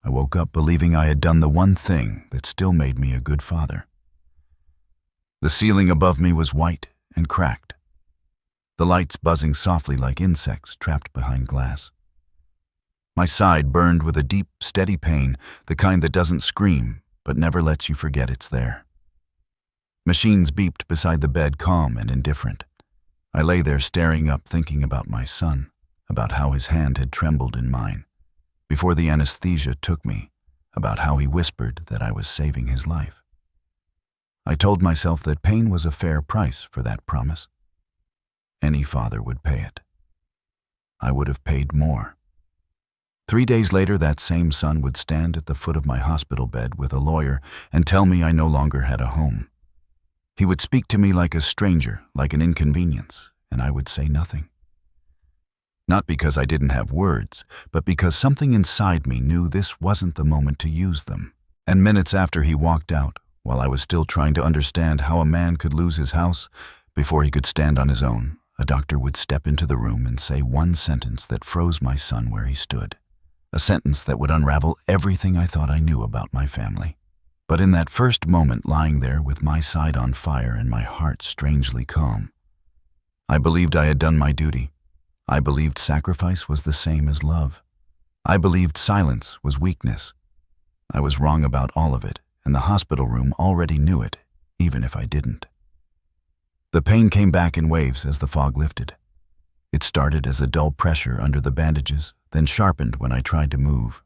I woke up believing I had done the one thing that still made me a good father. The ceiling above me was white and cracked, the lights buzzing softly like insects trapped behind glass. My side burned with a deep, steady pain, the kind that doesn't scream but never lets you forget it's there. Machines beeped beside the bed, calm and indifferent. I lay there staring up, thinking about my son, about how his hand had trembled in mine before the anesthesia took me, about how he whispered that I was saving his life. I told myself that pain was a fair price for that promise. Any father would pay it. I would have paid more. 3 days later, that same son would stand at the foot of my hospital bed with a lawyer and tell me I no longer had a home. He would speak to me like a stranger, like an inconvenience, and I would say nothing. Not because I didn't have words, but because something inside me knew this wasn't the moment to use them. And minutes after he walked out, while I was still trying to understand how a man could lose his house before he could stand on his own, a doctor would step into the room and say one sentence that froze my son where he stood. A sentence that would unravel everything I thought I knew about my family. But in that first moment, lying there with my side on fire and my heart strangely calm, I believed I had done my duty. I believed sacrifice was the same as love. I believed silence was weakness. I was wrong about all of it, and the hospital room already knew it, even if I didn't. The pain came back in waves as the fog lifted. It started as a dull pressure under the bandages, then sharpened when I tried to move.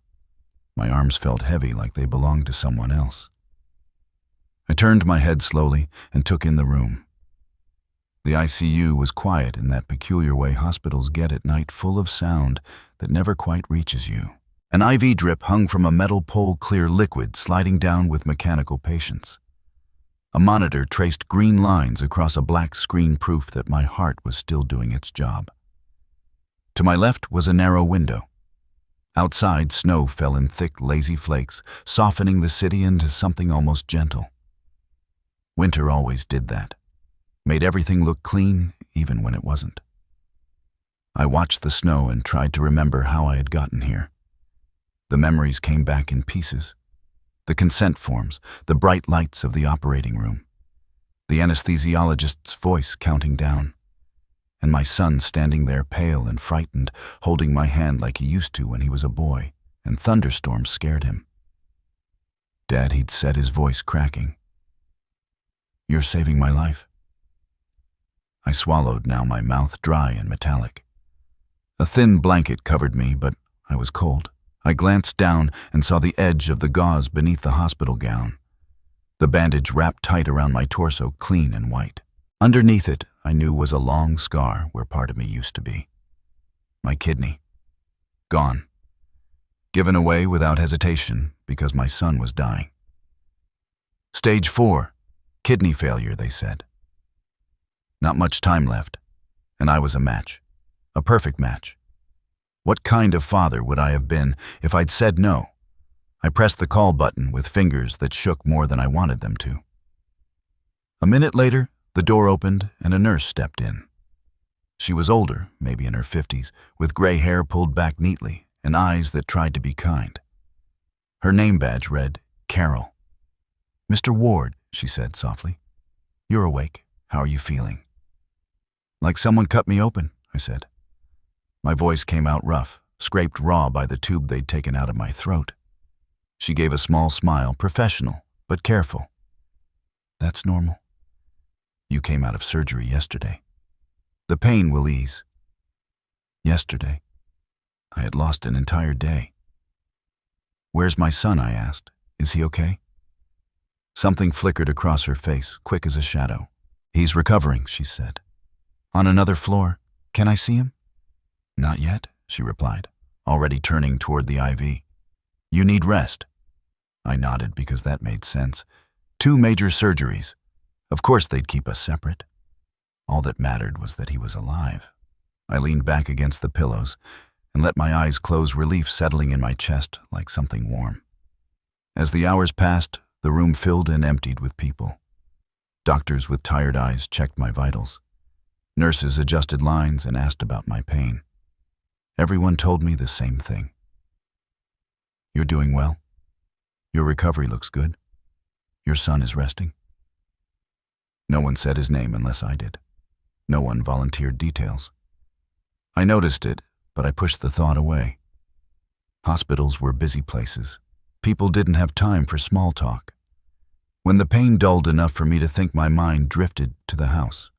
My arms felt heavy, like they belonged to someone else. I turned my head slowly and took in the room. The ICU was quiet in that peculiar way hospitals get at night, full of sound that never quite reaches you. An IV drip hung from a metal pole, clear liquid sliding down with mechanical patience. A monitor traced green lines across a black screen, proof that my heart was still doing its job. To my left was a narrow window. Outside, snow fell in thick, lazy flakes, softening the city into something almost gentle. Winter always did that. Made everything look clean, even when it wasn't. I watched the snow and tried to remember how I had gotten here. The memories came back in pieces. The consent forms, the bright lights of the operating room, the anesthesiologist's voice counting down, and my son standing there pale and frightened, holding my hand like he used to when he was a boy, and thunderstorms scared him. Dad, he'd said, his voice cracking. "You're saving my life." I swallowed, now my mouth dry and metallic. A thin blanket covered me, but I was cold. I glanced down and saw the edge of the gauze beneath the hospital gown. The bandage wrapped tight around my torso, clean and white. Underneath it, I knew, was a long scar where part of me used to be. My kidney. Gone. Given away without hesitation because my son was dying. Stage 4, kidney failure, they said. Not much time left, and I was a match. A perfect match. What kind of father would I have been if I'd said no? I pressed the call button with fingers that shook more than I wanted them to. A minute later, the door opened and a nurse stepped in. She was older, maybe in her 50s, with gray hair pulled back neatly and eyes that tried to be kind. Her name badge read, Carol. "Mr. Ward," she said softly. "You're awake. How are you feeling?" "Like someone cut me open," I said. My voice came out rough, scraped raw by the tube they'd taken out of my throat. She gave a small smile, professional, but careful. "That's normal. You came out of surgery yesterday. The pain will ease." Yesterday. I had lost an entire day. "Where's my son?" I asked. "Is he okay?" Something flickered across her face, quick as a shadow. "He's recovering," she said. "On another floor. Can I see him?" "Not yet," she replied, already turning toward the IV. "You need rest." I nodded because that made sense. 2 major surgeries. Of course they'd keep us separate. All that mattered was that he was alive. I leaned back against the pillows and let my eyes close, relief settling in my chest like something warm. As the hours passed, the room filled and emptied with people. Doctors with tired eyes checked my vitals. Nurses adjusted lines and asked about my pain. Everyone told me the same thing. You're doing well. Your recovery looks good. Your son is resting. No one said his name unless I did. No one volunteered details. I noticed it, but I pushed the thought away. Hospitals were busy places. People didn't have time for small talk. When the pain dulled enough for me to think, my mind drifted to the house.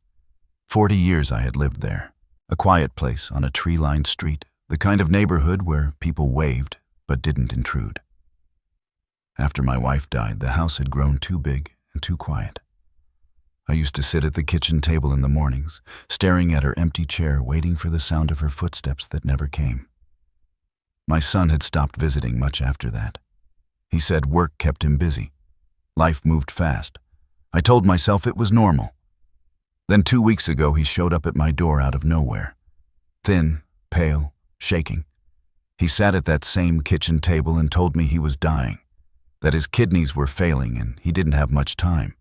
40 years I had lived there. A quiet place on a tree-lined street, the kind of neighborhood where people waved but didn't intrude. After my wife died, the house had grown too big and too quiet. I used to sit at the kitchen table in the mornings, staring at her empty chair, waiting for the sound of her footsteps that never came. My son had stopped visiting much after that. He said work kept him busy. Life moved fast. I told myself it was normal. Then 2 weeks ago, he showed up at my door out of nowhere. Thin, pale, shaking. He sat at that same kitchen table and told me he was dying, that his kidneys were failing and he didn't have much time.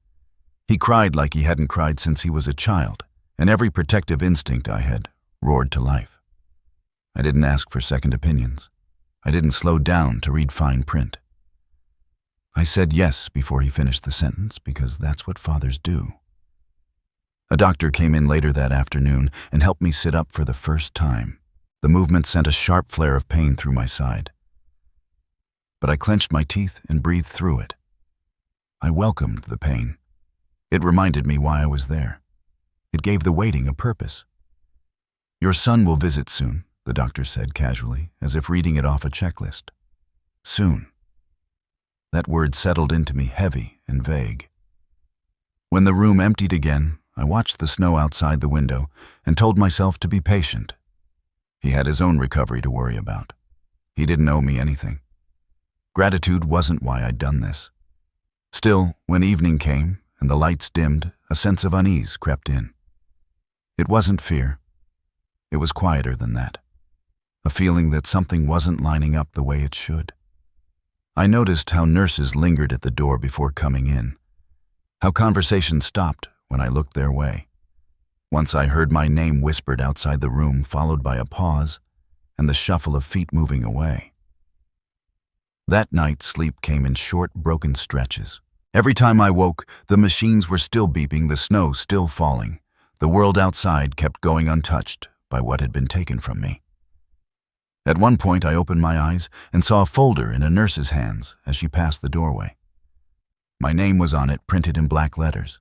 He cried like he hadn't cried since he was a child, and every protective instinct I had roared to life. I didn't ask for second opinions. I didn't slow down to read fine print. I said yes before he finished the sentence, because that's what fathers do. A doctor came in later that afternoon and helped me sit up for the first time. The movement sent a sharp flare of pain through my side. But I clenched my teeth and breathed through it. I welcomed the pain. It reminded me why I was there. It gave the waiting a purpose. Your son will visit soon, the doctor said casually, as if reading it off a checklist. Soon. That word settled into me heavy and vague. When the room emptied again, I watched the snow outside the window and told myself to be patient. He had his own recovery to worry about. He didn't owe me anything. Gratitude wasn't why I'd done this. Still, when evening came and the lights dimmed, a sense of unease crept in. It wasn't fear. It was quieter than that. A feeling that something wasn't lining up the way it should. I noticed how nurses lingered at the door before coming in, how conversation stopped when I looked their way. Once I heard my name whispered outside the room, followed by a pause and the shuffle of feet moving away. That night, sleep came in short, broken stretches. Every time I woke, the machines were still beeping, the snow still falling. The world outside kept going untouched by what had been taken from me. At one point, I opened my eyes and saw a folder in a nurse's hands as she passed the doorway. My name was on it, printed in black letters.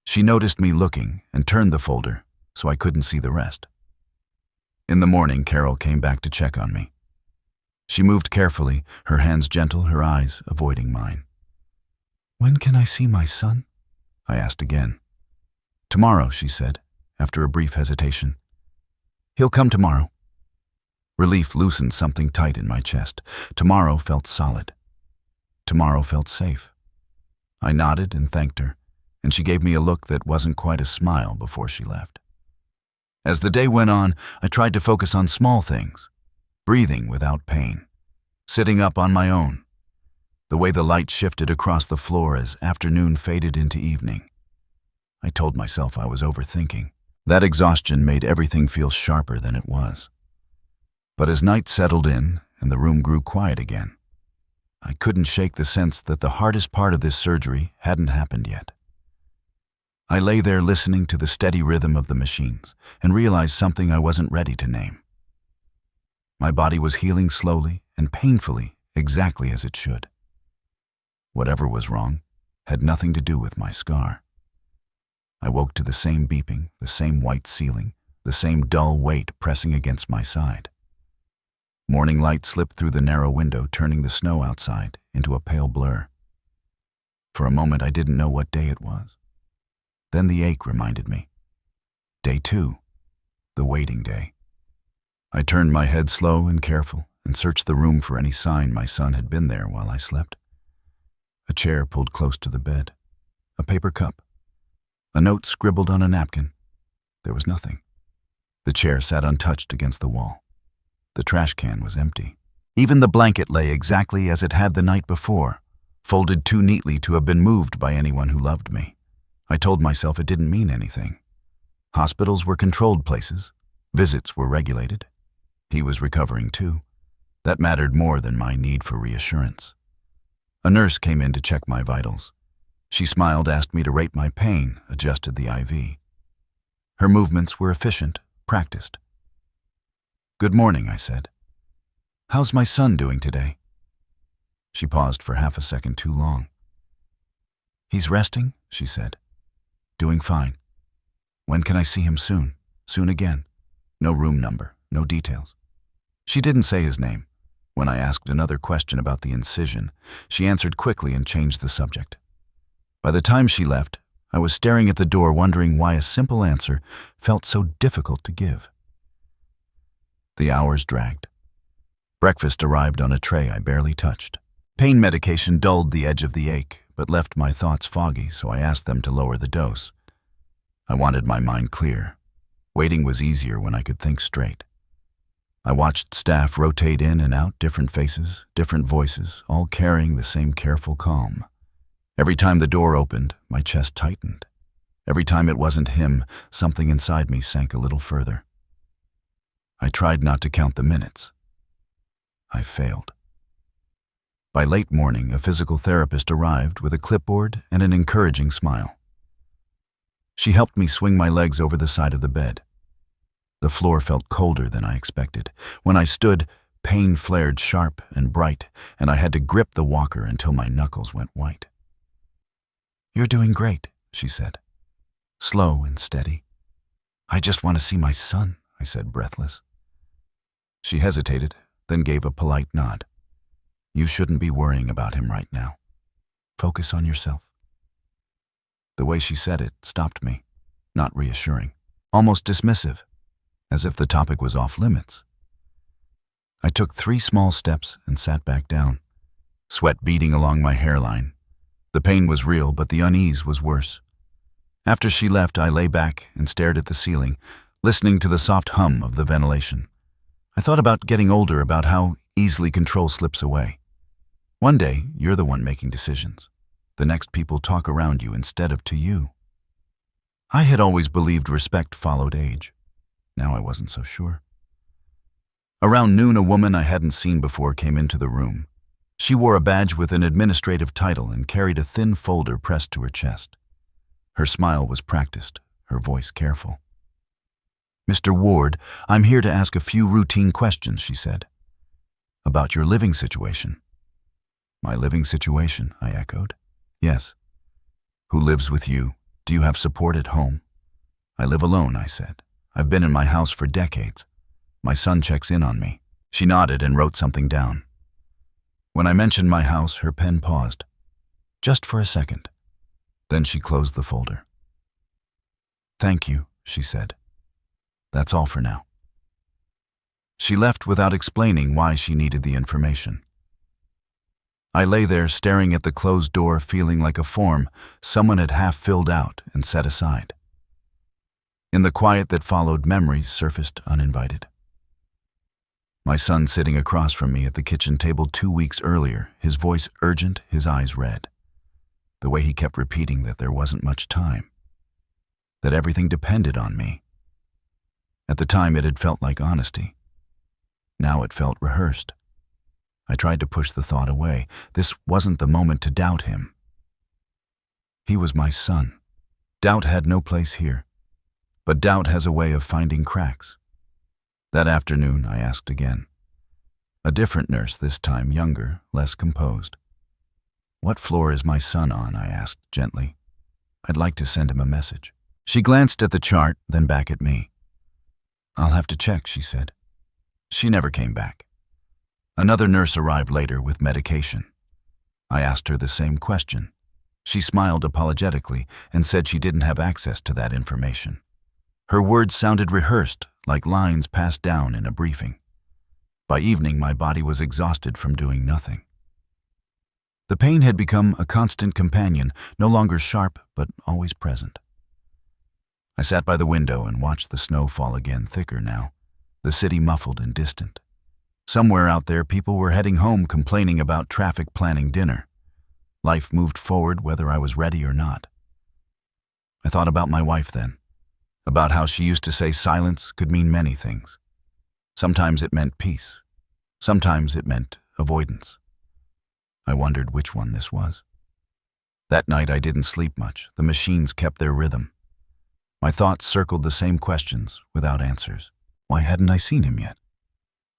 She noticed me looking and turned the folder so I couldn't see the rest. In the morning, Carol came back to check on me. She moved carefully, her hands gentle, her eyes avoiding mine. "When can I see my son?" I asked again. "Tomorrow," she said, after a brief hesitation. "He'll come tomorrow." Relief loosened something tight in my chest. Tomorrow felt solid. Tomorrow felt safe. I nodded and thanked her, and she gave me a look that wasn't quite a smile before she left. As the day went on, I tried to focus on small things. Breathing without pain. Sitting up on my own. The way the light shifted across the floor as afternoon faded into evening. I told myself I was overthinking. That exhaustion made everything feel sharper than it was. But as night settled in and the room grew quiet again, I couldn't shake the sense that the hardest part of this surgery hadn't happened yet. I lay there listening to the steady rhythm of the machines and realized something I wasn't ready to name. My body was healing slowly and painfully, exactly as it should. Whatever was wrong had nothing to do with my scar. I woke to the same beeping, the same white ceiling, the same dull weight pressing against my side. Morning light slipped through the narrow window, turning the snow outside into a pale blur. For a moment, I didn't know what day it was. Then the ache reminded me. Day 2, the waiting day. I turned my head slow and careful and searched the room for any sign my son had been there while I slept. A chair pulled close to the bed. A paper cup. A note scribbled on a napkin. There was nothing. The chair sat untouched against the wall. The trash can was empty. Even the blanket lay exactly as it had the night before, folded too neatly to have been moved by anyone who loved me. I told myself it didn't mean anything. Hospitals were controlled places. Visits were regulated. He was recovering too. That mattered more than my need for reassurance. A nurse came in to check my vitals. She smiled, asked me to rate my pain, adjusted the IV. Her movements were efficient, practiced. "Good morning," I said. "How's my son doing today?" She paused for half a second too long. "He's resting," she said. "Doing fine. When can I see him soon? Soon again. No room number, no details." She didn't say his name. When I asked another question about the incision, she answered quickly and changed the subject. By the time she left, I was staring at the door wondering why a simple answer felt so difficult to give. The hours dragged. Breakfast arrived on a tray I barely touched. Pain medication dulled the edge of the ache, but left my thoughts foggy, so I asked them to lower the dose. I wanted my mind clear. Waiting was easier when I could think straight. I watched staff rotate in and out, different faces, different voices, all carrying the same careful calm. Every time the door opened, my chest tightened. Every time it wasn't him, something inside me sank a little further. I tried not to count the minutes. I failed. By late morning, a physical therapist arrived with a clipboard and an encouraging smile. She helped me swing my legs over the side of the bed. The floor felt colder than I expected. When I stood, pain flared sharp and bright, and I had to grip the walker until my knuckles went white. "You're doing great," she said, slow and steady. "I just want to see my son," I said, breathless. She hesitated, then gave a polite nod. "You shouldn't be worrying about him right now. Focus on yourself." The way she said it stopped me, not reassuring, almost dismissive, as if the topic was off limits. I took 3 small steps and sat back down, sweat beading along my hairline. The pain was real, but the unease was worse. After she left, I lay back and stared at the ceiling, listening to the soft hum of the ventilation. I thought about getting older, about how easily control slips away. One day, you're the one making decisions. The next people talk around you instead of to you. I had always believed respect followed age. Now I wasn't so sure. Around noon, a woman I hadn't seen before came into the room. She wore a badge with an administrative title and carried a thin folder pressed to her chest. Her smile was practiced, her voice careful. "Mr. Ward, I'm here to ask a few routine questions," she said. "About your living situation." "My living situation?" I echoed. "Yes." "Who lives with you? Do you have support at home?" "I live alone," I said. "I've been in my house for decades. My son checks in on me." She nodded and wrote something down. When I mentioned my house, her pen paused, just for a second. Then she closed the folder. "Thank you," she said. "That's all for now." She left without explaining why she needed the information. I lay there staring at the closed door, feeling like a form someone had half filled out and set aside. In the quiet that followed, memories surfaced uninvited. My son sitting across from me at the kitchen table 2 weeks earlier, his voice urgent, his eyes red. The way he kept repeating that there wasn't much time, that everything depended on me. At the time, it had felt like honesty. Now it felt rehearsed. I tried to push the thought away. This wasn't the moment to doubt him. He was my son. Doubt had no place here. But doubt has a way of finding cracks. That afternoon, I asked again. A different nurse, this time younger, less composed. "What floor is my son on?" I asked gently. "I'd like to send him a message." She glanced at the chart, then back at me. "I'll have to check," she said. She never came back. Another nurse arrived later with medication. I asked her the same question. She smiled apologetically and said she didn't have access to that information. Her words sounded rehearsed, like lines passed down in a briefing. By evening, my body was exhausted from doing nothing. The pain had become a constant companion, no longer sharp, but always present. I sat by the window and watched the snow fall again, thicker now, the city muffled and distant. Somewhere out there, people were heading home, complaining about traffic, planning dinner. Life moved forward whether I was ready or not. I thought about my wife then, about how she used to say silence could mean many things. Sometimes it meant peace. Sometimes it meant avoidance. I wondered which one this was. That night I didn't sleep much. The machines kept their rhythm. My thoughts circled the same questions without answers. Why hadn't I seen him yet?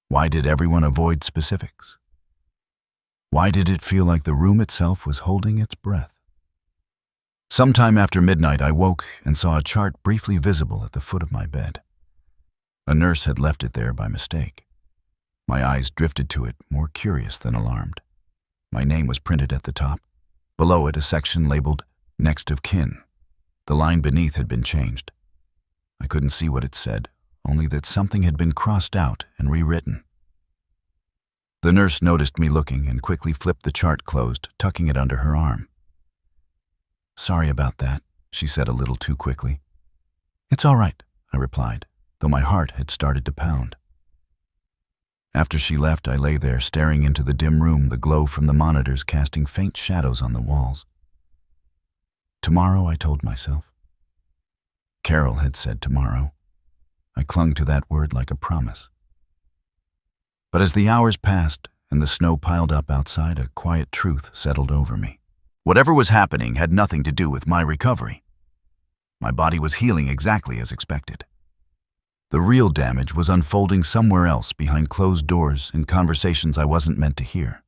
Why did everyone avoid specifics? Why did it feel like the room itself was holding its breath? Sometime after midnight, I woke and saw a chart briefly visible at the foot of my bed. A nurse had left it there by mistake. My eyes drifted to it, more curious than alarmed. My name was printed at the top. Below it, a section labeled "Next of Kin." The line beneath had been changed. I couldn't see what it said, only that something had been crossed out and rewritten. The nurse noticed me looking and quickly flipped the chart closed, tucking it under her arm. "Sorry about that," she said a little too quickly. "It's all right," I replied, though my heart had started to pound. After she left, I lay there staring into the dim room, the glow from the monitors casting faint shadows on the walls. Tomorrow, I told myself. Carol had said tomorrow. I clung to that word like a promise. But as the hours passed and the snow piled up outside, a quiet truth settled over me. Whatever was happening had nothing to do with my recovery. My body was healing exactly as expected. The real damage was unfolding somewhere else, behind closed doors, in conversations I wasn't meant to hear.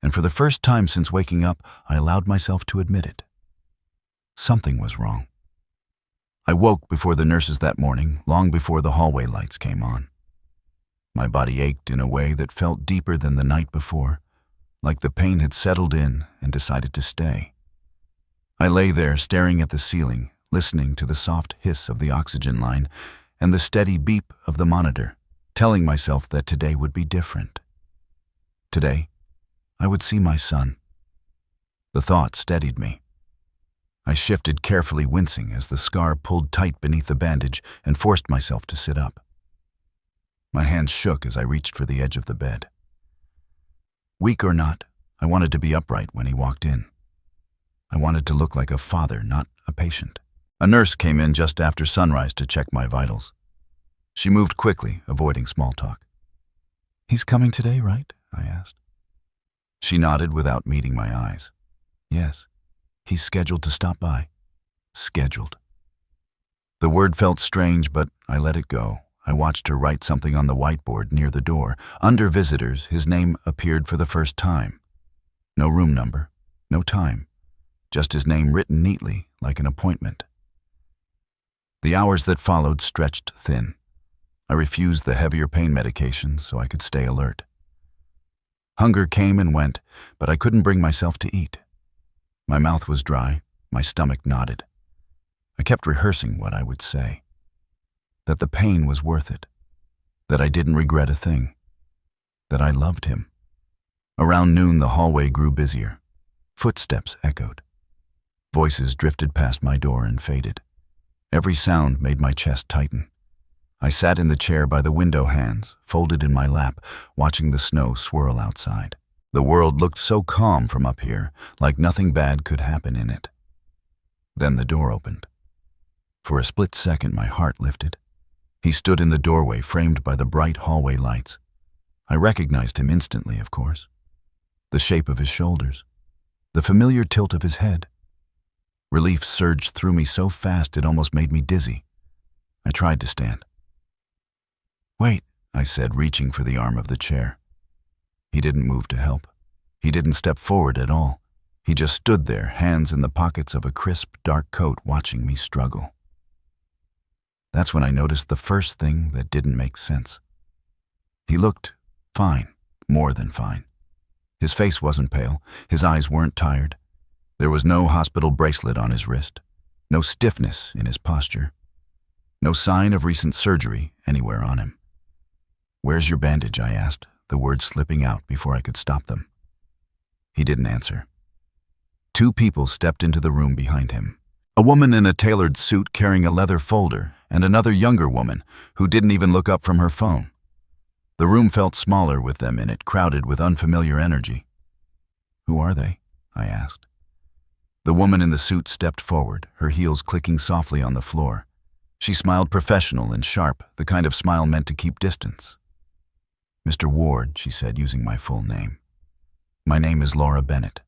And for the first time since waking up, I allowed myself to admit it. Something was wrong. I woke before the nurses that morning, long before the hallway lights came on. My body ached in a way that felt deeper than the night before, like the pain had settled in and decided to stay. I lay there staring at the ceiling, listening to the soft hiss of the oxygen line and the steady beep of the monitor, telling myself that today would be different. Today, I would see my son. The thought steadied me. I shifted carefully, wincing as the scar pulled tight beneath the bandage, and forced myself to sit up. My hands shook as I reached for the edge of the bed. Weak or not, I wanted to be upright when he walked in. I wanted to look like a father, not a patient. A nurse came in just after sunrise to check my vitals. She moved quickly, avoiding small talk. "He's coming today, right?" I asked. She nodded without meeting my eyes. "Yes, he's scheduled to stop by." Scheduled. The word felt strange, but I let it go. I watched her write something on the whiteboard near the door. Under visitors, his name appeared for the first time. No room number, no time, just his name written neatly, like an appointment. The hours that followed stretched thin. I refused the heavier pain medications so I could stay alert. Hunger came and went, but I couldn't bring myself to eat. My mouth was dry, my stomach knotted. I kept rehearsing what I would say. That the pain was worth it. That I didn't regret a thing. That I loved him. Around noon, the hallway grew busier. Footsteps echoed. Voices drifted past my door and faded. Every sound made my chest tighten. I sat in the chair by the window, hands folded in my lap, watching the snow swirl outside. The world looked so calm from up here, like nothing bad could happen in it. Then the door opened. For a split second, my heart lifted. He stood in the doorway, framed by the bright hallway lights. I recognized him instantly, of course. The shape of his shoulders. The familiar tilt of his head. Relief surged through me so fast it almost made me dizzy. I tried to stand. "Wait," I said, reaching for the arm of the chair. He didn't move to help. He didn't step forward at all. He just stood there, hands in the pockets of a crisp, dark coat, watching me struggle. That's when I noticed the first thing that didn't make sense. He looked fine, more than fine. His face wasn't pale, his eyes weren't tired. There was no hospital bracelet on his wrist, no stiffness in his posture, no sign of recent surgery anywhere on him. "Where's your bandage?" I asked, the words slipping out before I could stop them. He didn't answer. Two people stepped into the room behind him. A woman in a tailored suit carrying a leather folder, and another younger woman who didn't even look up from her phone. The room felt smaller with them in it, crowded with unfamiliar energy. "Who are they?" I asked. The woman in the suit stepped forward, her heels clicking softly on the floor. She smiled professional and sharp, the kind of smile meant to keep distance. Mr. Ward, she said, using my full name. My name is Laura Bennett.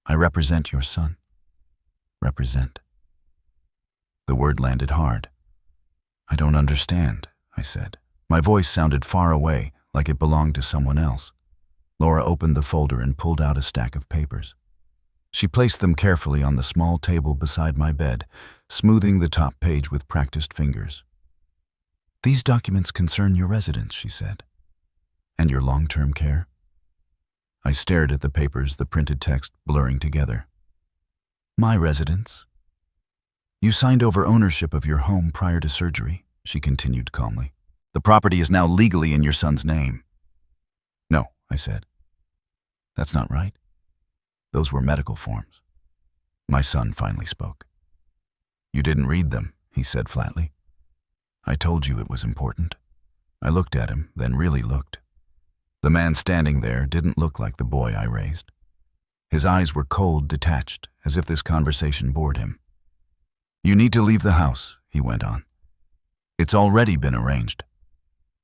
I represent your son. Represent. The word landed hard. I don't understand, I said. My voice sounded far away, like it belonged to someone else. Laura opened the folder and pulled out a stack of papers. She placed them carefully on the small table beside my bed, smoothing the top page with practiced fingers. These documents concern your residence, she said. And your long-term care? I stared at the papers, the printed text blurring together. My residence. You signed over ownership of your home prior to surgery, she continued calmly. The property is now legally in your son's name. No, I said. That's not right. Those were medical forms. My son finally spoke. You didn't read them, he said flatly. I told you it was important. I looked at him, then really looked. The man standing there didn't look like the boy I raised. His eyes were cold, detached, as if this conversation bored him. You need to leave the house, he went on. It's already been arranged.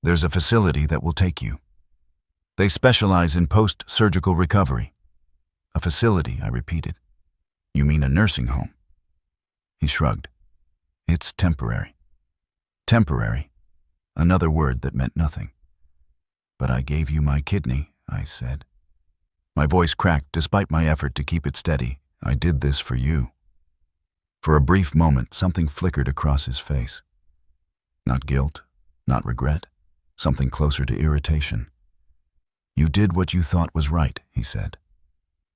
There's a facility that will take you. They specialize in post-surgical recovery. A facility, I repeated. You mean a nursing home? He shrugged. It's temporary. Temporary. Another word that meant nothing. But I gave you my kidney, I said. My voice cracked despite my effort to keep it steady. I did this for you. For a brief moment, something flickered across his face. Not guilt, not regret, something closer to irritation. You did what you thought was right, he said.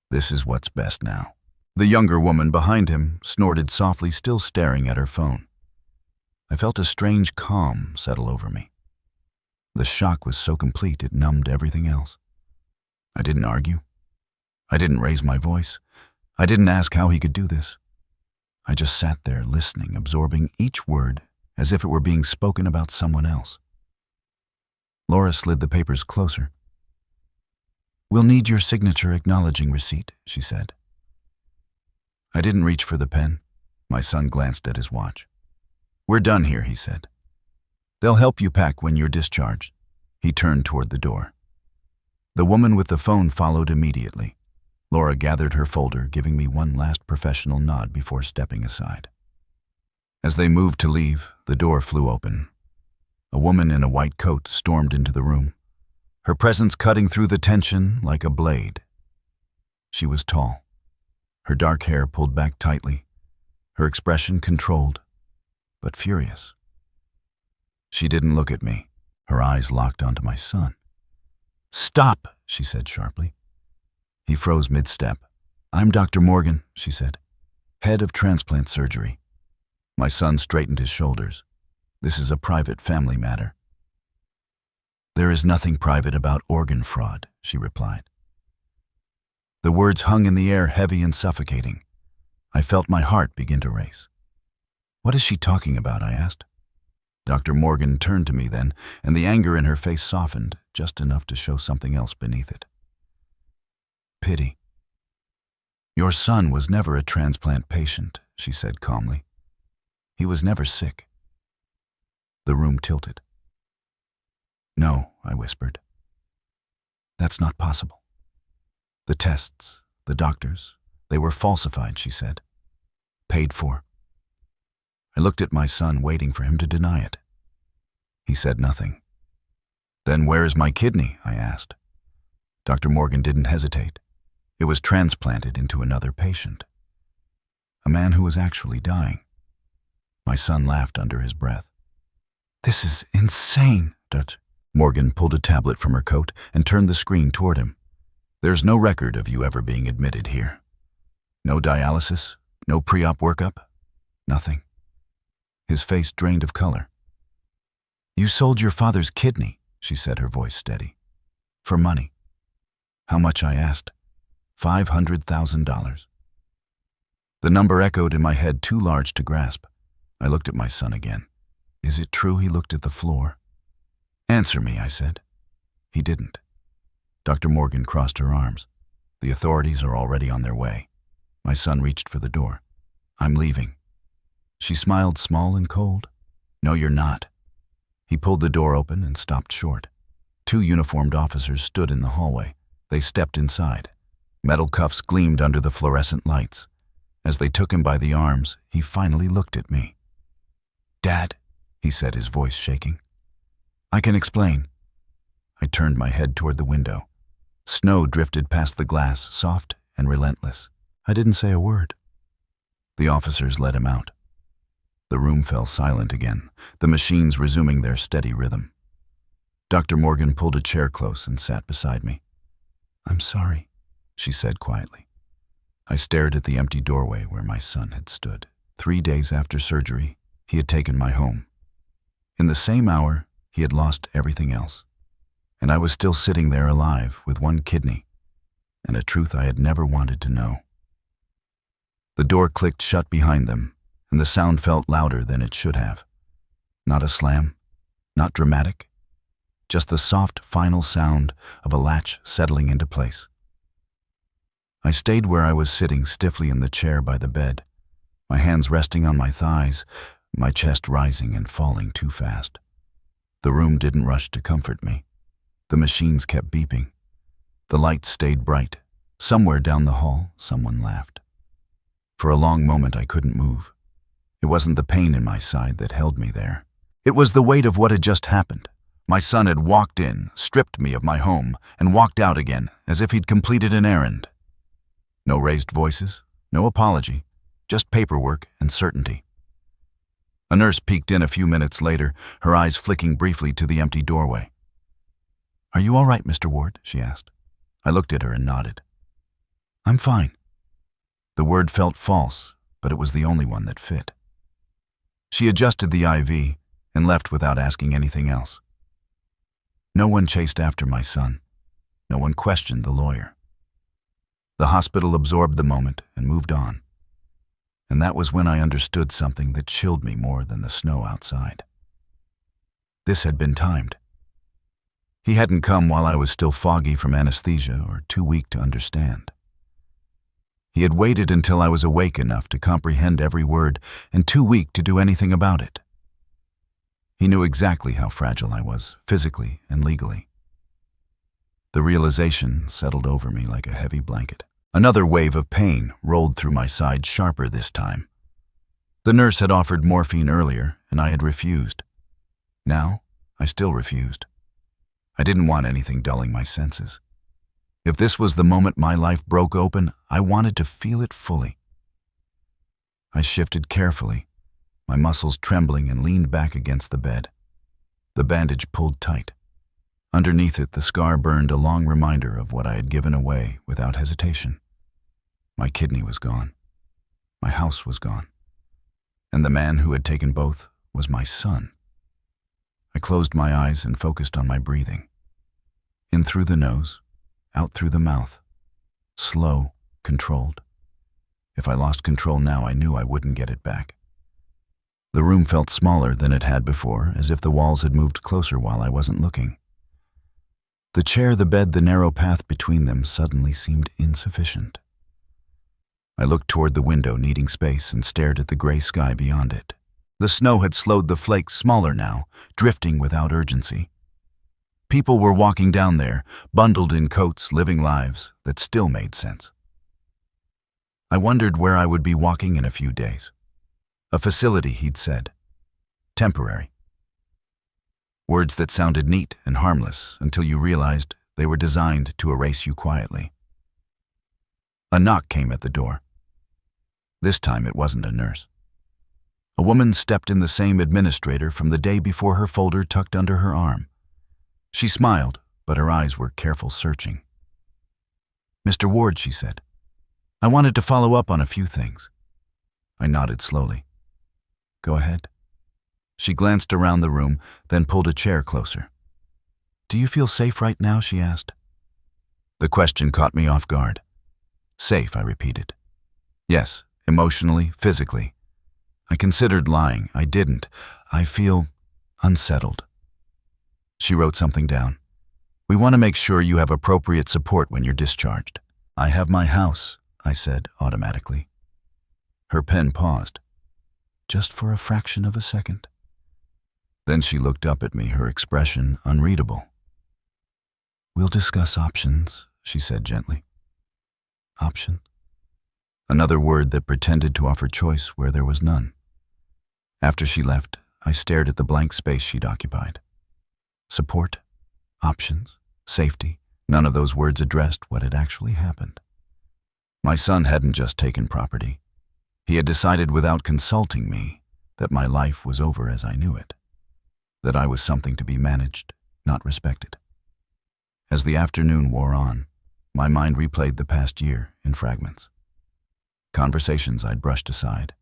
This is what's best now. The younger woman behind him snorted softly, still staring at her phone. I felt a strange calm settle over me. The shock was so complete it numbed everything else. I didn't argue. I didn't raise my voice. I didn't ask how he could do this. I just sat there listening, absorbing each word as if it were being spoken about someone else. Laura slid the papers closer. We'll need your signature acknowledging receipt, she said. I didn't reach for the pen. My son glanced at his watch. We're done here, he said. They'll help you pack when you're discharged. He turned toward the door. The woman with the phone followed immediately. Laura gathered her folder, giving me one last professional nod before stepping aside. As they moved to leave, the door flew open. A woman in a white coat stormed into the room, her presence cutting through the tension like a blade. She was tall, her dark hair pulled back tightly, her expression controlled, but furious. She didn't look at me. Her eyes locked onto my son. Stop, she said sharply. He froze mid-step. I'm Dr. Morgan, she said, head of transplant surgery. My son straightened his shoulders. This is a private family matter. There is nothing private about organ fraud, she replied. The words hung in the air, heavy and suffocating. I felt my heart begin to race. What is she talking about? I asked. Dr. Morgan turned to me then, and the anger in her face softened, just enough to show something else beneath it. Pity. Your son was never a transplant patient, she said calmly. He was never sick. The room tilted. No, I whispered. That's not possible. The tests, the doctors, they were falsified, she said. Paid for. I looked at my son, waiting for him to deny it. He said nothing. Then where is my kidney? I asked. Dr. Morgan didn't hesitate. It was transplanted into another patient. A man who was actually dying. My son laughed under his breath. This is insane, Dr. Morgan pulled a tablet from her coat and turned the screen toward him. There's no record of you ever being admitted here. No dialysis, no pre-op workup, nothing. His face drained of color. You sold your father's kidney, she said, her voice steady. For money. How much? I asked. $500,000. The number echoed in my head, too large to grasp. I looked at my son again. Is it true? He looked at the floor. Answer me, I said. He didn't. Dr. Morgan crossed her arms. The authorities are already on their way. My son reached for the door. I'm leaving. She smiled, small and cold. No, you're not. He pulled the door open and stopped short. 2 uniformed officers stood in the hallway. They stepped inside. Metal cuffs gleamed under the fluorescent lights. As they took him by the arms, he finally looked at me. "Dad," he said, his voice shaking. "I can explain." I turned my head toward the window. Snow drifted past the glass, soft and relentless. I didn't say a word. The officers let him out. The room fell silent again, the machines resuming their steady rhythm. Dr. Morgan pulled a chair close and sat beside me. "I'm sorry," she said quietly. I stared at the empty doorway where my son had stood. 3 days after surgery, he had taken my home. In the same hour, he had lost everything else. And I was still sitting there alive with 1 kidney and a truth I had never wanted to know. The door clicked shut behind them, and the sound felt louder than it should have. Not a slam, not dramatic, just the soft, final sound of a latch settling into place. I stayed where I was sitting stiffly in the chair by the bed, my hands resting on my thighs, my chest rising and falling too fast. The room didn't rush to comfort me. The machines kept beeping. The lights stayed bright. Somewhere down the hall, someone laughed. For a long moment, I couldn't move. It wasn't the pain in my side that held me there. It was the weight of what had just happened. My son had walked in, stripped me of my home, and walked out again, as if he'd completed an errand. No raised voices, no apology, just paperwork and certainty. A nurse peeked in a few minutes later, her eyes flicking briefly to the empty doorway. "Are you all right, Mr. Ward?" she asked. I looked at her and nodded. "I'm fine." The word felt false, but it was the only one that fit. She adjusted the IV and left without asking anything else. No one chased after my son. No one questioned the lawyer. The hospital absorbed the moment and moved on. And that was when I understood something that chilled me more than the snow outside. This had been timed. He hadn't come while I was still foggy from anesthesia or too weak to understand. He had waited until I was awake enough to comprehend every word and too weak to do anything about it. He knew exactly how fragile I was, physically and legally. The realization settled over me like a heavy blanket. Another wave of pain rolled through my side, sharper this time. The nurse had offered morphine earlier, and I had refused. Now, I still refused. I didn't want anything dulling my senses. If this was the moment my life broke open, I wanted to feel it fully. I shifted carefully, my muscles trembling, and leaned back against the bed. The bandage pulled tight. Underneath it, the scar burned a long reminder of what I had given away without hesitation. My kidney was gone. My house was gone. And the man who had taken both was my son. I closed my eyes and focused on my breathing. In through the nose, out through the mouth. Slow, controlled. If I lost control now, I knew I wouldn't get it back. The room felt smaller than it had before, as if the walls had moved closer while I wasn't looking. The chair, the bed, the narrow path between them suddenly seemed insufficient. I looked toward the window, needing space, and stared at the gray sky beyond it. The snow had slowed the flakes smaller now, drifting without urgency. People were walking down there, bundled in coats, living lives that still made sense. I wondered where I would be walking in a few days. A facility, he'd said. Temporary. Words that sounded neat and harmless until you realized they were designed to erase you quietly. A knock came at the door. This time it wasn't a nurse. A woman stepped in, the same administrator from the day before, her folder tucked under her arm. She smiled, but her eyes were careful searching. "Mr. Ward," she said, "I wanted to follow up on a few things." I nodded slowly. "Go ahead." She glanced around the room, then pulled a chair closer. "Do you feel safe right now?" she asked. The question caught me off guard. "Safe," I repeated. "Yes, emotionally, physically." I considered lying. I didn't. "I feel unsettled." She wrote something down. "We want to make sure you have appropriate support when you're discharged." "I have my house," I said automatically. Her pen paused, just for a fraction of a second. Then she looked up at me, her expression unreadable. We'll discuss options, she said gently. Option? Another word that pretended to offer choice where there was none. After she left, I stared at the blank space she'd occupied. Support, options, safety, none of those words addressed what had actually happened. My son hadn't just taken property. He had decided without consulting me that my life was over as I knew it, that I was something to be managed, not respected. As the afternoon wore on, my mind replayed the past year in fragments. Conversations I'd brushed aside.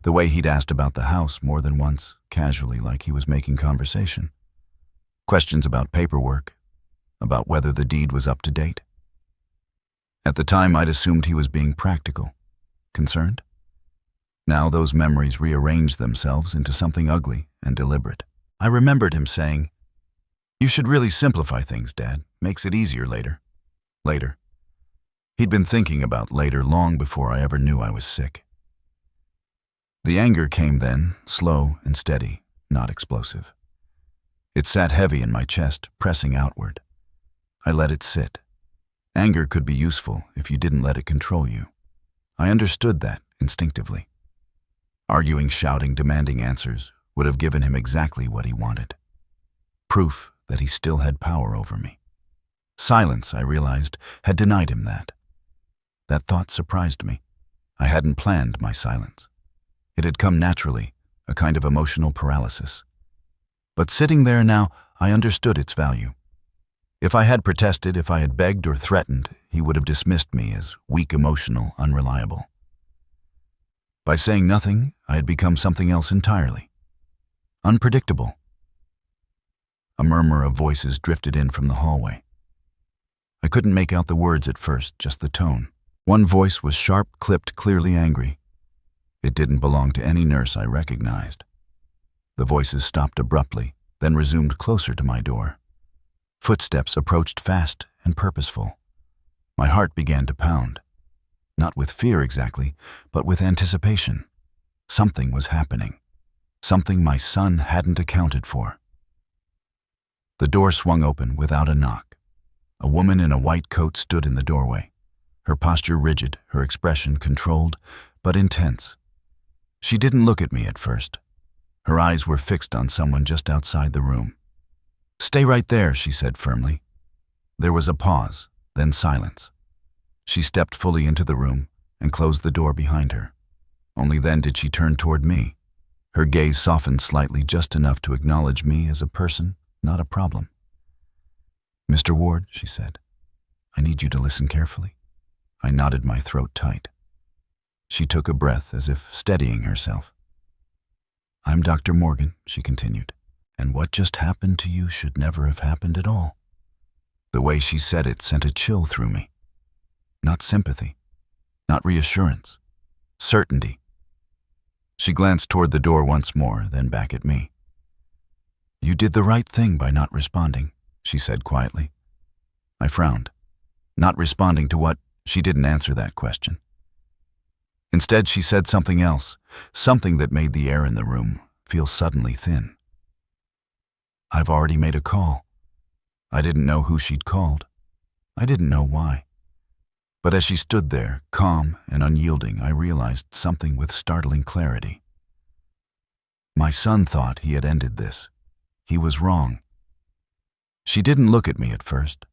The way he'd asked about the house more than once, casually like he was making conversation. Questions about paperwork, about whether the deed was up to date. At the time, I'd assumed he was being practical, concerned. Now those memories rearranged themselves into something ugly and deliberate. I remembered him saying, "You should really simplify things, Dad. Makes it easier later." Later. He'd been thinking about later long before I ever knew I was sick. The anger came then, slow and steady, not explosive. It sat heavy in my chest, pressing outward. I let it sit. Anger could be useful if you didn't let it control you. I understood that instinctively. Arguing, shouting, demanding answers would have given him exactly what he wanted. Proof that he still had power over me. Silence, I realized, had denied him that. That thought surprised me. I hadn't planned my silence. It had come naturally, a kind of emotional paralysis. But sitting there now, I understood its value. If I had protested, if I had begged or threatened, he would have dismissed me as weak, emotional, unreliable. By saying nothing, I had become something else entirely. Unpredictable. A murmur of voices drifted in from the hallway. I couldn't make out the words at first, just the tone. One voice was sharp, clipped, clearly angry. It didn't belong to any nurse I recognized. The voices stopped abruptly, then resumed closer to my door. Footsteps approached fast and purposeful. My heart began to pound. Not with fear exactly, but with anticipation. Something was happening. Something my son hadn't accounted for. The door swung open without a knock. A woman in a white coat stood in the doorway, her posture rigid, her expression controlled, but intense. She didn't look at me at first. Her eyes were fixed on someone just outside the room. "Stay right there," she said firmly. There was a pause, then silence. She stepped fully into the room and closed the door behind her. Only then did she turn toward me. Her gaze softened slightly, just enough to acknowledge me as a person, not a problem. "Mr. Ward," she said, "I need you to listen carefully." I nodded, my throat tight. She took a breath as if steadying herself. "I'm Dr. Morgan," she continued, "and what just happened to you should never have happened at all." The way she said it sent a chill through me. Not sympathy, not reassurance, certainty. She glanced toward the door once more, then back at me. "You did the right thing by not responding," she said quietly. I frowned. Not responding to what? She didn't answer that question. Instead, she said something else, something that made the air in the room feel suddenly thin. "I've already made a call." I didn't know who she'd called. I didn't know why. But as she stood there, calm and unyielding, I realized something with startling clarity. My son thought he had ended this. He was wrong. She didn't look at me at first.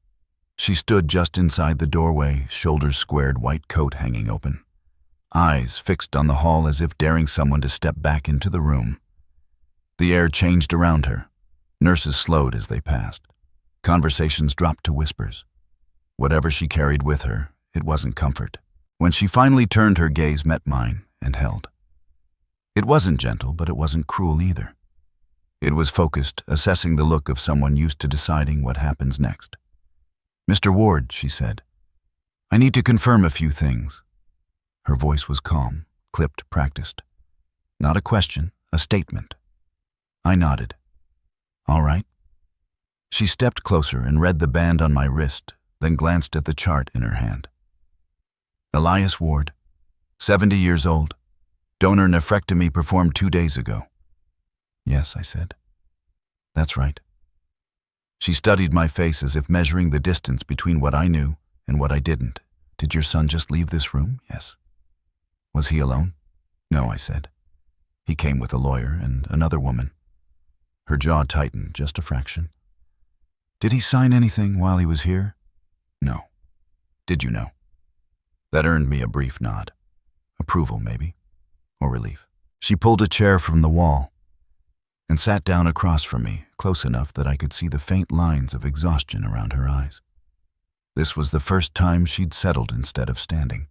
She stood just inside the doorway, shoulders squared, white coat hanging open. Eyes fixed on the hall as if daring someone to step back into the room. The air changed around her. Nurses slowed as they passed. Conversations dropped to whispers. Whatever she carried with her, it wasn't comfort. When she finally turned, her gaze met mine and held. It wasn't gentle, but it wasn't cruel either. It was focused, assessing the look of someone used to deciding what happens next. "Mr. Ward," she said, "I need to confirm a few things." Her voice was calm, clipped, practiced. Not a question, a statement. I nodded. "All right." She stepped closer and read the band on my wrist, then glanced at the chart in her hand. "Elias Ward, 70 years old. Donor nephrectomy performed 2 days ago." "Yes," I said. "That's right." She studied my face as if measuring the distance between what I knew and what I didn't. Did your son just leave this room? Yes. Was he alone? No, I said. He came with a lawyer and another woman. Her jaw tightened just a fraction. Did he sign anything while he was here? No. Did you know? That earned me a brief nod. Approval, maybe. Or relief. She pulled a chair from the wall and sat down across from me, close enough that I could see the faint lines of exhaustion around her eyes. This was the first time she'd settled instead of standing.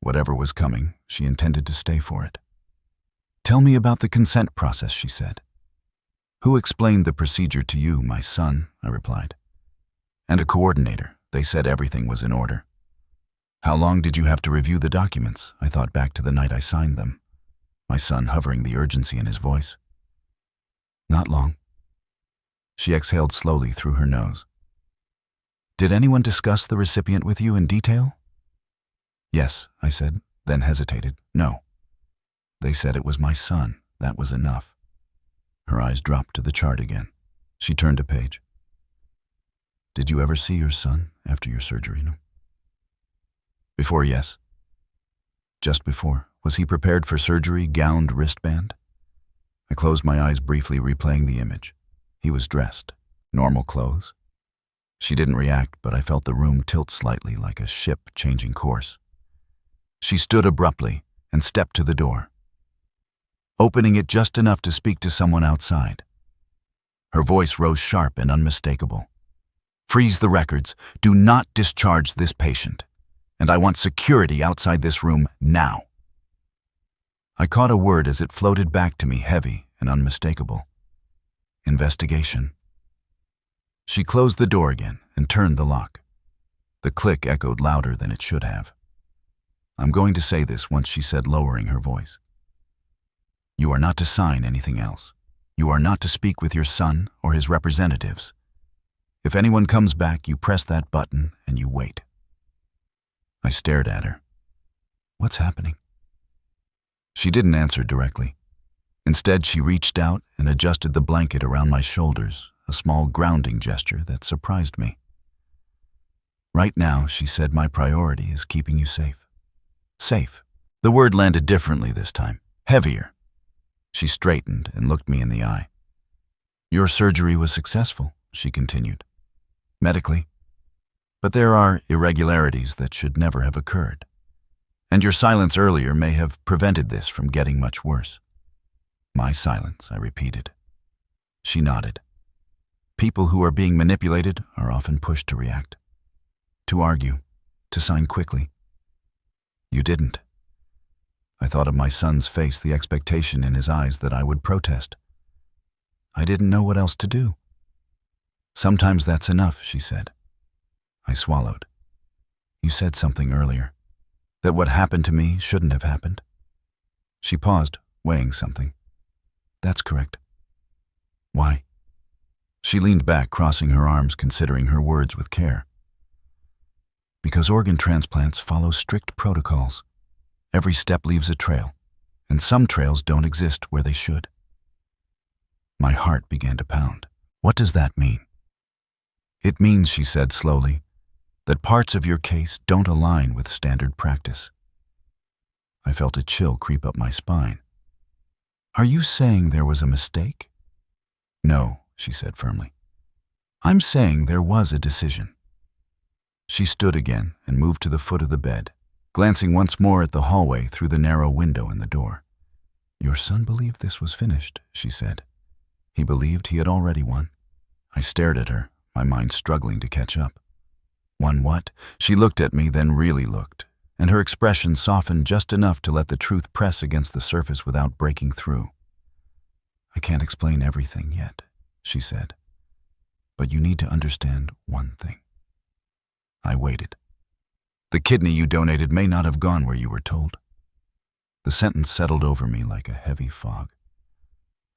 Whatever was coming, she intended to stay for it. Tell me about the consent process, she said. Who explained the procedure to you, my son? I replied. And a coordinator. They said everything was in order. How long did you have to review the documents? I thought back to the night I signed them, my son hovering the urgency in his voice. Not long. She exhaled slowly through her nose. Did anyone discuss the recipient with you in detail? Yes, I said, then hesitated. No. They said it was my son. That was enough. Her eyes dropped to the chart again. She turned a page. Did you ever see your son after your surgery? No. Before, yes. Just before. Was he prepared for surgery, gowned wristband? I closed my eyes briefly, replaying the image. He was dressed. Normal clothes. She didn't react, but I felt the room tilt slightly like a ship changing course. She stood abruptly and stepped to the door, opening it just enough to speak to someone outside. Her voice rose sharp and unmistakable. Freeze the records. Do not discharge this patient. And I want security outside this room now. I caught a word as it floated back to me, heavy and unmistakable. Investigation. She closed the door again and turned the lock. The click echoed louder than it should have. I'm going to say this once, she said, lowering her voice. You are not to sign anything else. You are not to speak with your son or his representatives. If anyone comes back, you press that button and you wait. I stared at her. What's happening? She didn't answer directly. Instead, she reached out and adjusted the blanket around my shoulders, a small grounding gesture that surprised me. Right now, she said, my priority is keeping you safe. Safe. The word landed differently this time, heavier. She straightened and looked me in the eye. Your surgery was successful, she continued. Medically. But there are irregularities that should never have occurred. And your silence earlier may have prevented this from getting much worse. My silence, I repeated. She nodded. People who are being manipulated are often pushed to react, to argue, to sign quickly. You didn't. I thought of my son's face, the expectation in his eyes that I would protest. I didn't know what else to do. Sometimes that's enough, she said. I swallowed. You said something earlier, that what happened to me shouldn't have happened. She paused, weighing something. That's correct. Why? She leaned back, crossing her arms, considering her words with care. Because organ transplants follow strict protocols. Every step leaves a trail, and some trails don't exist where they should. My heart began to pound. What does that mean? It means, she said slowly, that parts of your case don't align with standard practice. I felt a chill creep up my spine. Are you saying there was a mistake? No, she said firmly. I'm saying there was a decision. She stood again and moved to the foot of the bed, glancing once more at the hallway through the narrow window in the door. Your son believed this was finished, she said. He believed he had already won. I stared at her, my mind struggling to catch up. Won what? She looked at me, then really looked, and her expression softened just enough to let the truth press against the surface without breaking through. I can't explain everything yet, she said, but you need to understand one thing. I waited. The kidney you donated may not have gone where you were told. The sentence settled over me like a heavy fog.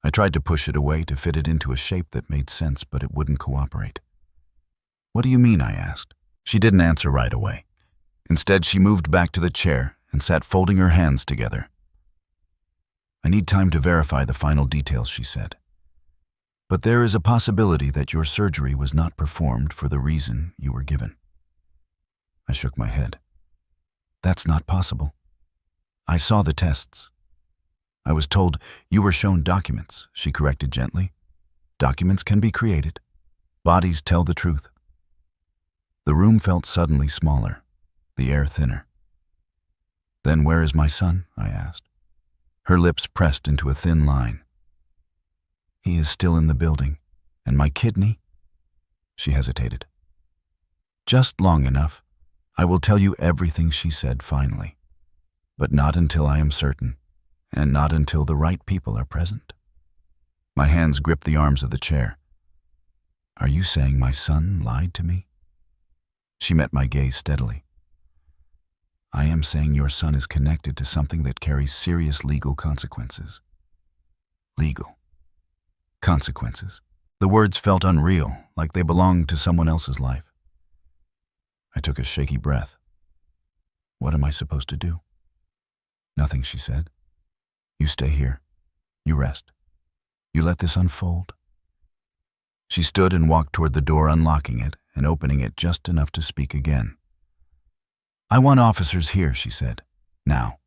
I tried to push it away, to fit it into a shape that made sense, but it wouldn't cooperate. What do you mean? I asked. She didn't answer right away. Instead, she moved back to the chair and sat folding her hands together. I need time to verify the final details, she said. But there is a possibility that your surgery was not performed for the reason you were given. I shook my head. That's not possible. I saw the tests. I was told you were shown documents, she corrected gently. Documents can be created. Bodies tell the truth. The room felt suddenly smaller, the air thinner. Then where is my son? I asked. Her lips pressed into a thin line. He is still in the building. And my kidney? She hesitated. Just long enough. I will tell you everything, she said finally. But not until I am certain, and not until the right people are present. My hands gripped the arms of the chair. Are you saying my son lied to me? She met my gaze steadily. I am saying your son is connected to something that carries serious legal consequences. Legal consequences. The words felt unreal, like they belonged to someone else's life. I took a shaky breath. What am I supposed to do? Nothing, she said. You stay here. You rest. You let this unfold. She stood and walked toward the door, unlocking it and opening it just enough to speak again. I want officers here, she said. Now.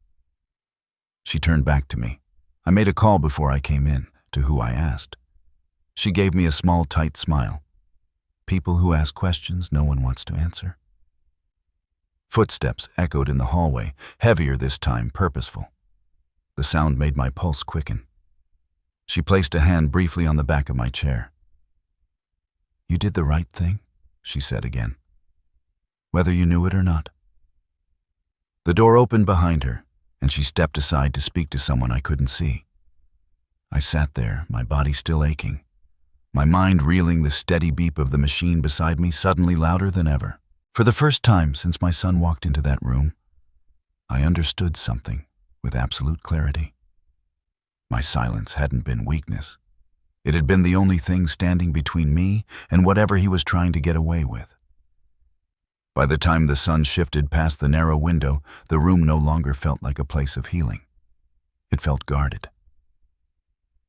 She turned back to me. I made a call before I came in, to who I asked. She gave me a small, tight smile. People who ask questions no one wants to answer. Footsteps echoed in the hallway, heavier this time, purposeful. The sound made my pulse quicken. She placed a hand briefly on the back of my chair. You did the right thing, she said again, whether you knew it or not. The door opened behind her, and she stepped aside to speak to someone I couldn't see. I sat there, my body still aching, my mind reeling, the steady beep of the machine beside me suddenly louder than ever. For the first time since my son walked into that room, I understood something with absolute clarity. My silence hadn't been weakness. It had been the only thing standing between me and whatever he was trying to get away with. By the time the sun shifted past the narrow window, the room no longer felt like a place of healing. It felt guarded.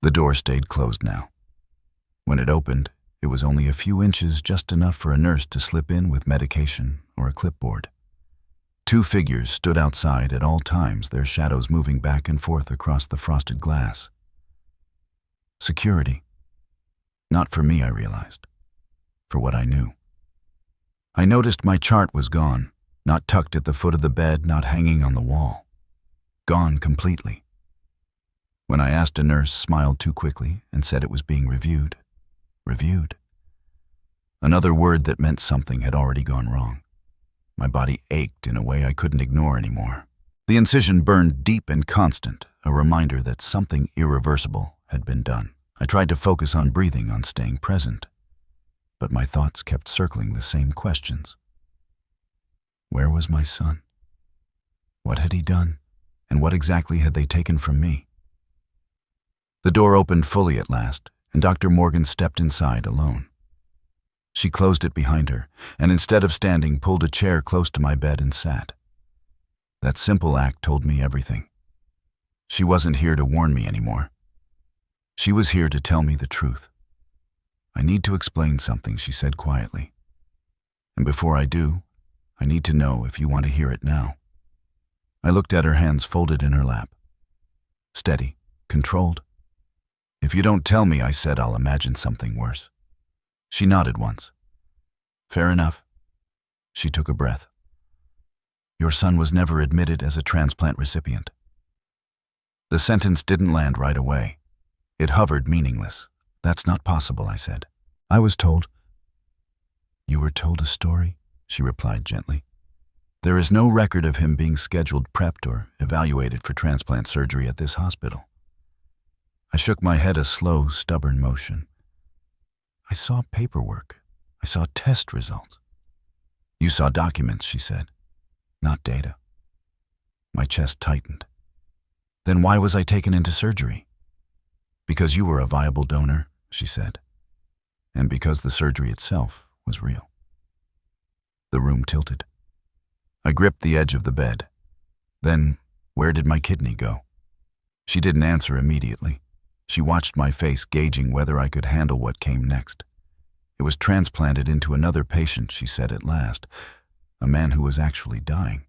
The door stayed closed now. When it opened, it was only a few inches, just enough for a nurse to slip in with medication or a clipboard. Two figures stood outside at all times, their shadows moving back and forth across the frosted glass. Security. Not for me, I realized. For what I knew. I noticed my chart was gone, not tucked at the foot of the bed, not hanging on the wall. Gone completely. When I asked, a nurse smiled too quickly and said it was being reviewed. Reviewed. Another word that meant something had already gone wrong. My body ached in a way I couldn't ignore anymore. The incision burned deep and constant, a reminder that something irreversible had been done. I tried to focus on breathing, on staying present, but my thoughts kept circling the same questions. Where was my son? What had he done? And what exactly had they taken from me? The door opened fully at last, and Dr. Morgan stepped inside alone. She closed it behind her, and instead of standing, pulled a chair close to my bed and sat. That simple act told me everything. She wasn't here to warn me anymore. She was here to tell me the truth. I need to explain something, she said quietly. And before I do, I need to know if you want to hear it now. I looked at her, hands folded in her lap. Steady, controlled. If you don't tell me, I said, I'll imagine something worse. She nodded once. Fair enough. She took a breath. Your son was never admitted as a transplant recipient. The sentence didn't land right away. It hovered, meaningless. That's not possible, I said. I was told. You were told a story, she replied gently. There is no record of him being scheduled, prepped, or evaluated for transplant surgery at this hospital. I shook my head, a slow, stubborn motion. I saw paperwork. I saw test results. You saw documents, she said, not data. My chest tightened. Then why was I taken into surgery? Because you were a viable donor, she said, and because the surgery itself was real. The room tilted. I gripped the edge of the bed. Then, where did my kidney go? She didn't answer immediately. She watched my face, gauging whether I could handle what came next. It was transplanted into another patient, she said at last, a man who was actually dying.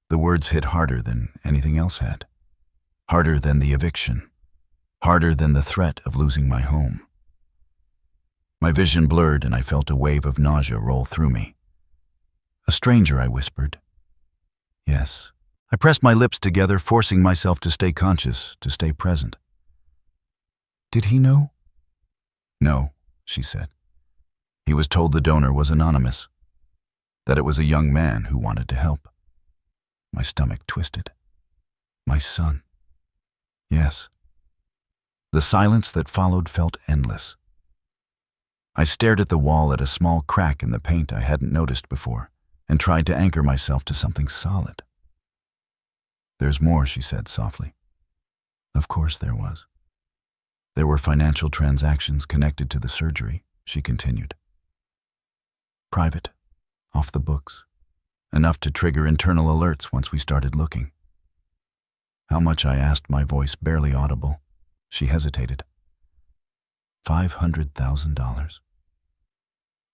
The words hit harder than anything else had. Harder than the eviction. Harder than the threat of losing my home. My vision blurred and I felt a wave of nausea roll through me. "A stranger," I whispered. "Yes." I pressed my lips together, forcing myself to stay conscious, to stay present. "Did he know?" "No," she said. "He was told the donor was anonymous, that it was a young man who wanted to help." My stomach twisted. My son. Yes. The silence that followed felt endless. I stared at the wall, at a small crack in the paint I hadn't noticed before, and tried to anchor myself to something solid. "There's more," she said softly. Of course there was. "There were financial transactions connected to the surgery," she continued. "Private, off the books, enough to trigger internal alerts once we started looking." "How much?" I asked, my voice barely audible. She hesitated. $500,000.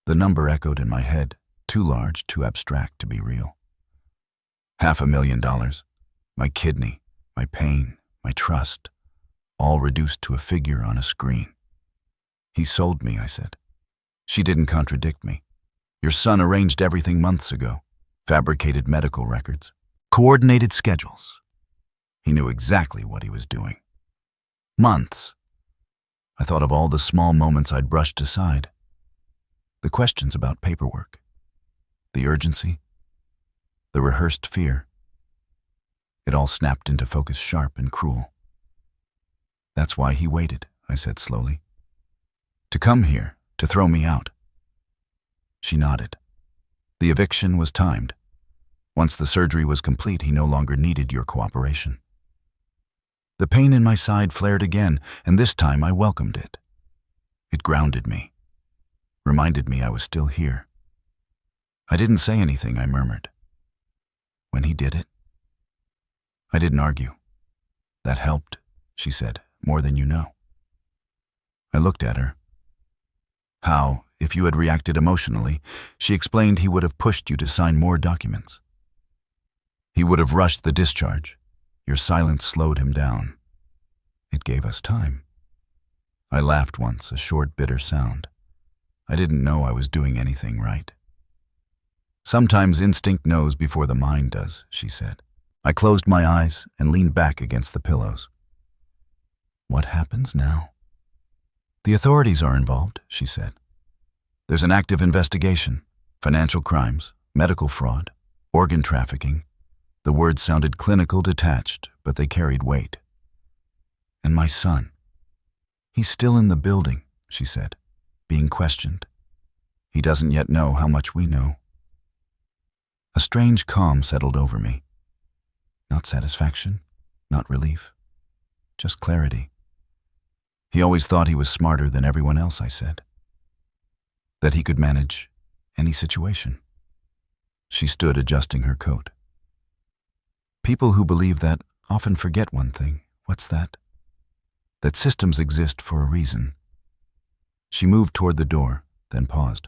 The number echoed in my head, too large, too abstract to be real. $500,000. My kidney, my pain, my trust, all reduced to a figure on a screen. "He sold me," I said. She didn't contradict me. "Your son arranged everything months ago. Fabricated medical records. Coordinated schedules. He knew exactly what he was doing." Months. I thought of all the small moments I'd brushed aside. The questions about paperwork. The urgency. The rehearsed fear. It all snapped into focus, sharp and cruel. "That's why he waited," I said slowly. "To come here, to throw me out." She nodded. "The eviction was timed. Once the surgery was complete, he no longer needed your cooperation." The pain in my side flared again, and this time I welcomed it. It grounded me, reminded me I was still here. I didn't say anything, I murmured. "When he did it?" I didn't argue. "That helped," she said, "more than you know." I looked at her. "How, if you had reacted emotionally," she explained, "he would have pushed you to sign more documents. He would have rushed the discharge. Your silence slowed him down. It gave us time." I laughed once, a short, bitter sound. I didn't know I was doing anything right. "Sometimes instinct knows before the mind does," she said. I closed my eyes and leaned back against the pillows. "What happens now?" "The authorities are involved," she said. "There's an active investigation. Financial crimes, medical fraud, organ trafficking." The words sounded clinical, detached, but they carried weight. "And my son. He's still in the building," she said, "being questioned. He doesn't yet know how much we know." A strange calm settled over me. Not satisfaction, not relief, just clarity. "He always thought he was smarter than everyone else," I said. "That he could manage any situation." She stood, adjusting her coat. "People who believe that often forget one thing." "What's that?" "That systems exist for a reason." She moved toward the door, then paused.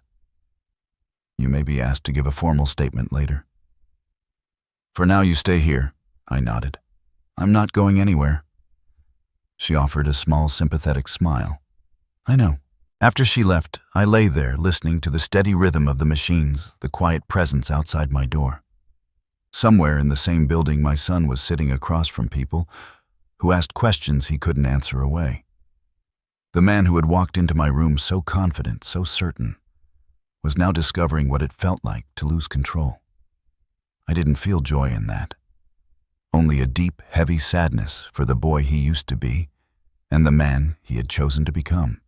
"You may be asked to give a formal statement later." "For now you stay here," I nodded. "I'm not going anywhere." She offered a small, sympathetic smile. "I know." After she left, I lay there, listening to the steady rhythm of the machines, the quiet presence outside my door. Somewhere in the same building, my son was sitting across from people who asked questions he couldn't answer away. The man who had walked into my room so confident, so certain, was now discovering what it felt like to lose control. I didn't feel joy in that. Only a deep, heavy sadness for the boy he used to be and the man he had chosen to become.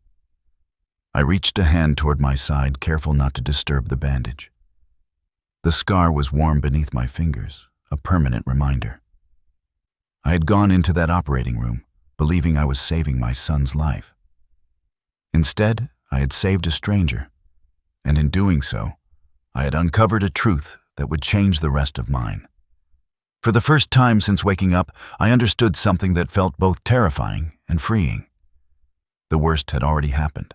I reached a hand toward my side, careful not to disturb the bandage. The scar was warm beneath my fingers, a permanent reminder. I had gone into that operating room, believing I was saving my son's life. Instead, I had saved a stranger, and in doing so, I had uncovered a truth that would change the rest of mine. For the first time since waking up, I understood something that felt both terrifying and freeing. The worst had already happened.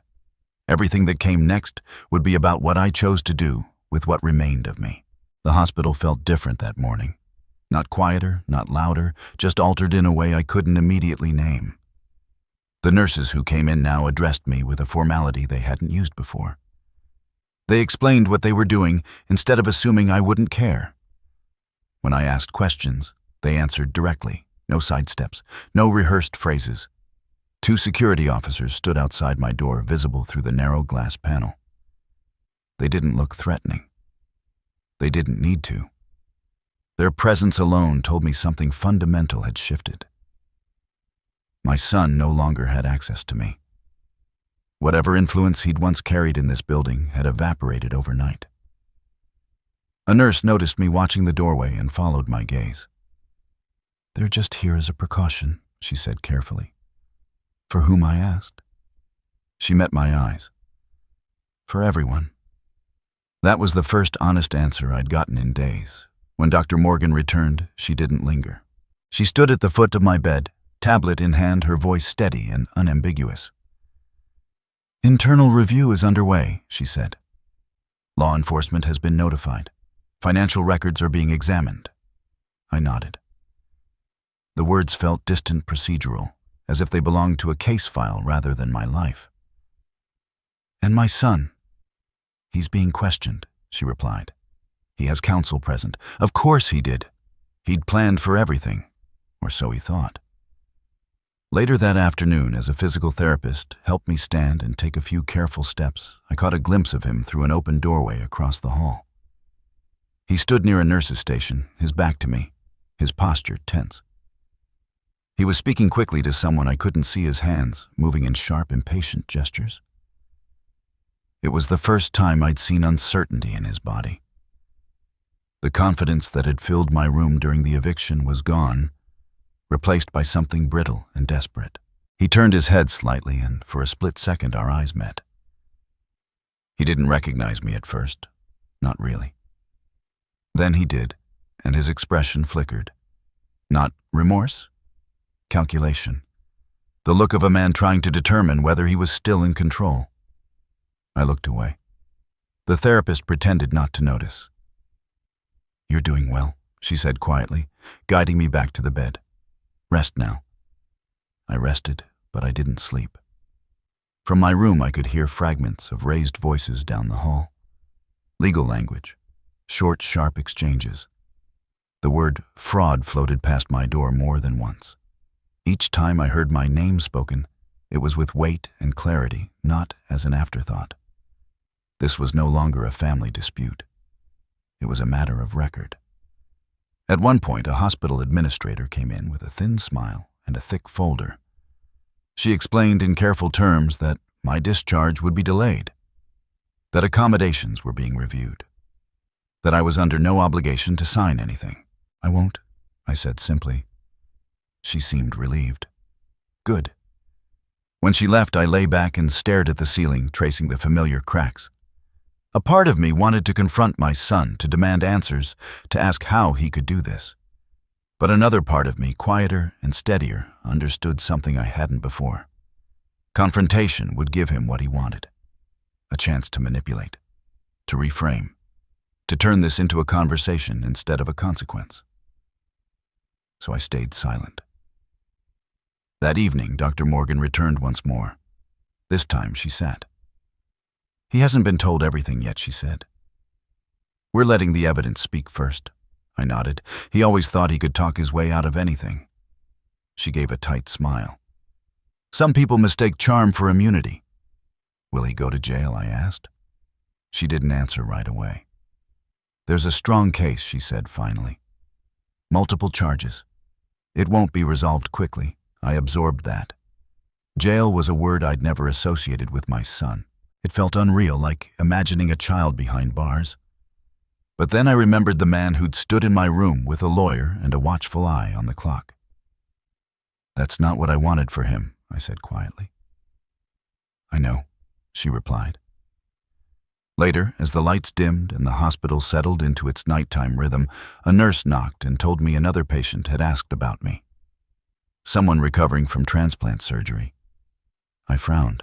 Everything that came next would be about what I chose to do with what remained of me. The hospital felt different that morning. Not quieter, not louder, just altered in a way I couldn't immediately name. The nurses who came in now addressed me with a formality they hadn't used before. They explained what they were doing instead of assuming I wouldn't care. When I asked questions, they answered directly, no sidesteps, no rehearsed phrases. 2 security officers stood outside my door, visible through the narrow glass panel. They didn't look threatening. They didn't need to. Their presence alone told me something fundamental had shifted. My son no longer had access to me. Whatever influence he'd once carried in this building had evaporated overnight. A nurse noticed me watching the doorway and followed my gaze. "They're just here as a precaution," she said carefully. "For whom?" I asked. She met my eyes. "For everyone." That was the first honest answer I'd gotten in days. When Dr. Morgan returned, she didn't linger. She stood at the foot of my bed, tablet in hand, her voice steady and unambiguous. "Internal review is underway," she said. "Law enforcement has been notified. Financial records are being examined." I nodded. The words felt distant, procedural, as if they belonged to a case file rather than my life. "And my son? He's being questioned," she replied. "He has counsel present." Of course he did. He'd planned for everything, or so he thought. Later that afternoon, as a physical therapist helped me stand and take a few careful steps, I caught a glimpse of him through an open doorway across the hall. He stood near a nurse's station, his back to me, his posture tense. He was speaking quickly to someone I couldn't see his hands, moving in sharp, impatient gestures. It was the first time I'd seen uncertainty in his body. The confidence that had filled my room during the eviction was gone, replaced by something brittle and desperate. He turned his head slightly, and for a split second our eyes met. He didn't recognize me at first, not really. Then he did, and his expression flickered. Not remorse? Calculation. The look of a man trying to determine whether he was still in control. I looked away. The therapist pretended not to notice. "You're doing well," she said quietly, guiding me back to the bed. "Rest now." I rested, but I didn't sleep. From my room I could hear fragments of raised voices down the hall. Legal language. Short, sharp exchanges. The word fraud floated past my door more than once. Each time I heard my name spoken, it was with weight and clarity, not as an afterthought. This was no longer a family dispute. It was a matter of record. At one point, a hospital administrator came in with a thin smile and a thick folder. She explained in careful terms that my discharge would be delayed, that accommodations were being reviewed, that I was under no obligation to sign anything. "I won't," I said simply. She seemed relieved. Good. When she left, I lay back and stared at the ceiling, tracing the familiar cracks. A part of me wanted to confront my son, to demand answers, to ask how he could do this. But another part of me, quieter and steadier, understood something I hadn't before. Confrontation would give him what he wanted. A chance to manipulate, to reframe, to turn this into a conversation instead of a consequence. So I stayed silent. That evening, Dr. Morgan returned once more. This time she sat. "He hasn't been told everything yet," she said. "We're letting the evidence speak first." I nodded. He always thought he could talk his way out of anything. She gave a tight smile. "Some people mistake charm for immunity." "Will he go to jail?" I asked. She didn't answer right away. "There's a strong case," she said finally. "Multiple charges. It won't be resolved quickly." I absorbed that. Jail was a word I'd never associated with my son. It felt unreal, like imagining a child behind bars. But then I remembered the man who'd stood in my room with a lawyer and a watchful eye on the clock. "That's not what I wanted for him," I said quietly. "I know," she replied. Later, as the lights dimmed and the hospital settled into its nighttime rhythm, a nurse knocked and told me another patient had asked about me. Someone recovering from transplant surgery. I frowned.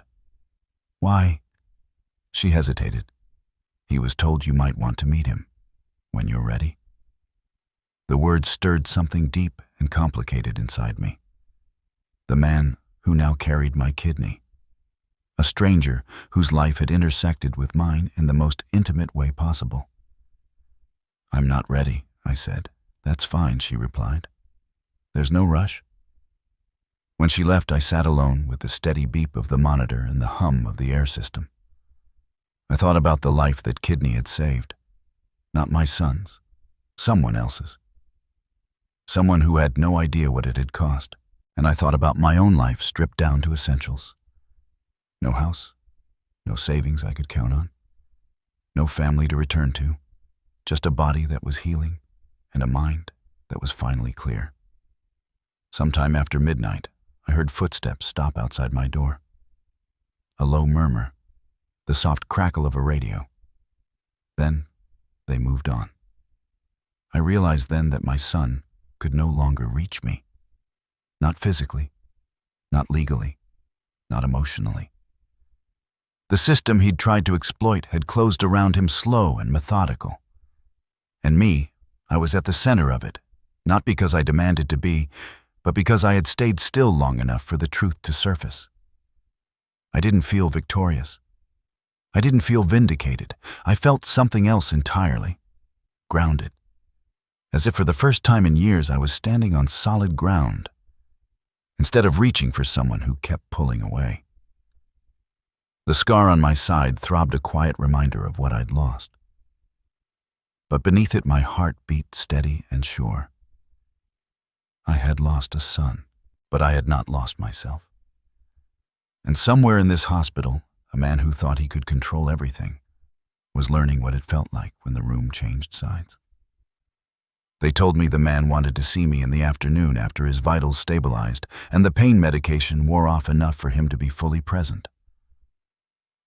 Why? She hesitated. He was told you might want to meet him when you're ready. The words stirred something deep and complicated inside me. The man who now carried my kidney. A stranger whose life had intersected with mine in the most intimate way possible. I'm not ready, I said. That's fine, she replied. There's no rush. When she left, I sat alone with the steady beep of the monitor and the hum of the air system. I thought about the life that kidney had saved. Not my son's, someone else's. Someone who had no idea what it had cost. And I thought about my own life stripped down to essentials. No house, no savings I could count on, no family to return to, just a body that was healing and a mind that was finally clear. Sometime after midnight, I heard footsteps stop outside my door. A low murmur, the soft crackle of a radio. Then they moved on. I realized then that my son could no longer reach me. Not physically, not legally, not emotionally. The system he'd tried to exploit had closed around him slow and methodical. And me, I was at the center of it, not because I demanded to be, but because I had stayed still long enough for the truth to surface. I didn't feel victorious. I didn't feel vindicated. I felt something else entirely. Grounded. As if for the first time in years I was standing on solid ground, instead of reaching for someone who kept pulling away. The scar on my side throbbed a quiet reminder of what I'd lost. But beneath it my heart beat steady and sure. I had lost a son, but I had not lost myself. And somewhere in this hospital, a man who thought he could control everything was learning what it felt like when the room changed sides. They told me the man wanted to see me in the afternoon after his vitals stabilized and the pain medication wore off enough for him to be fully present.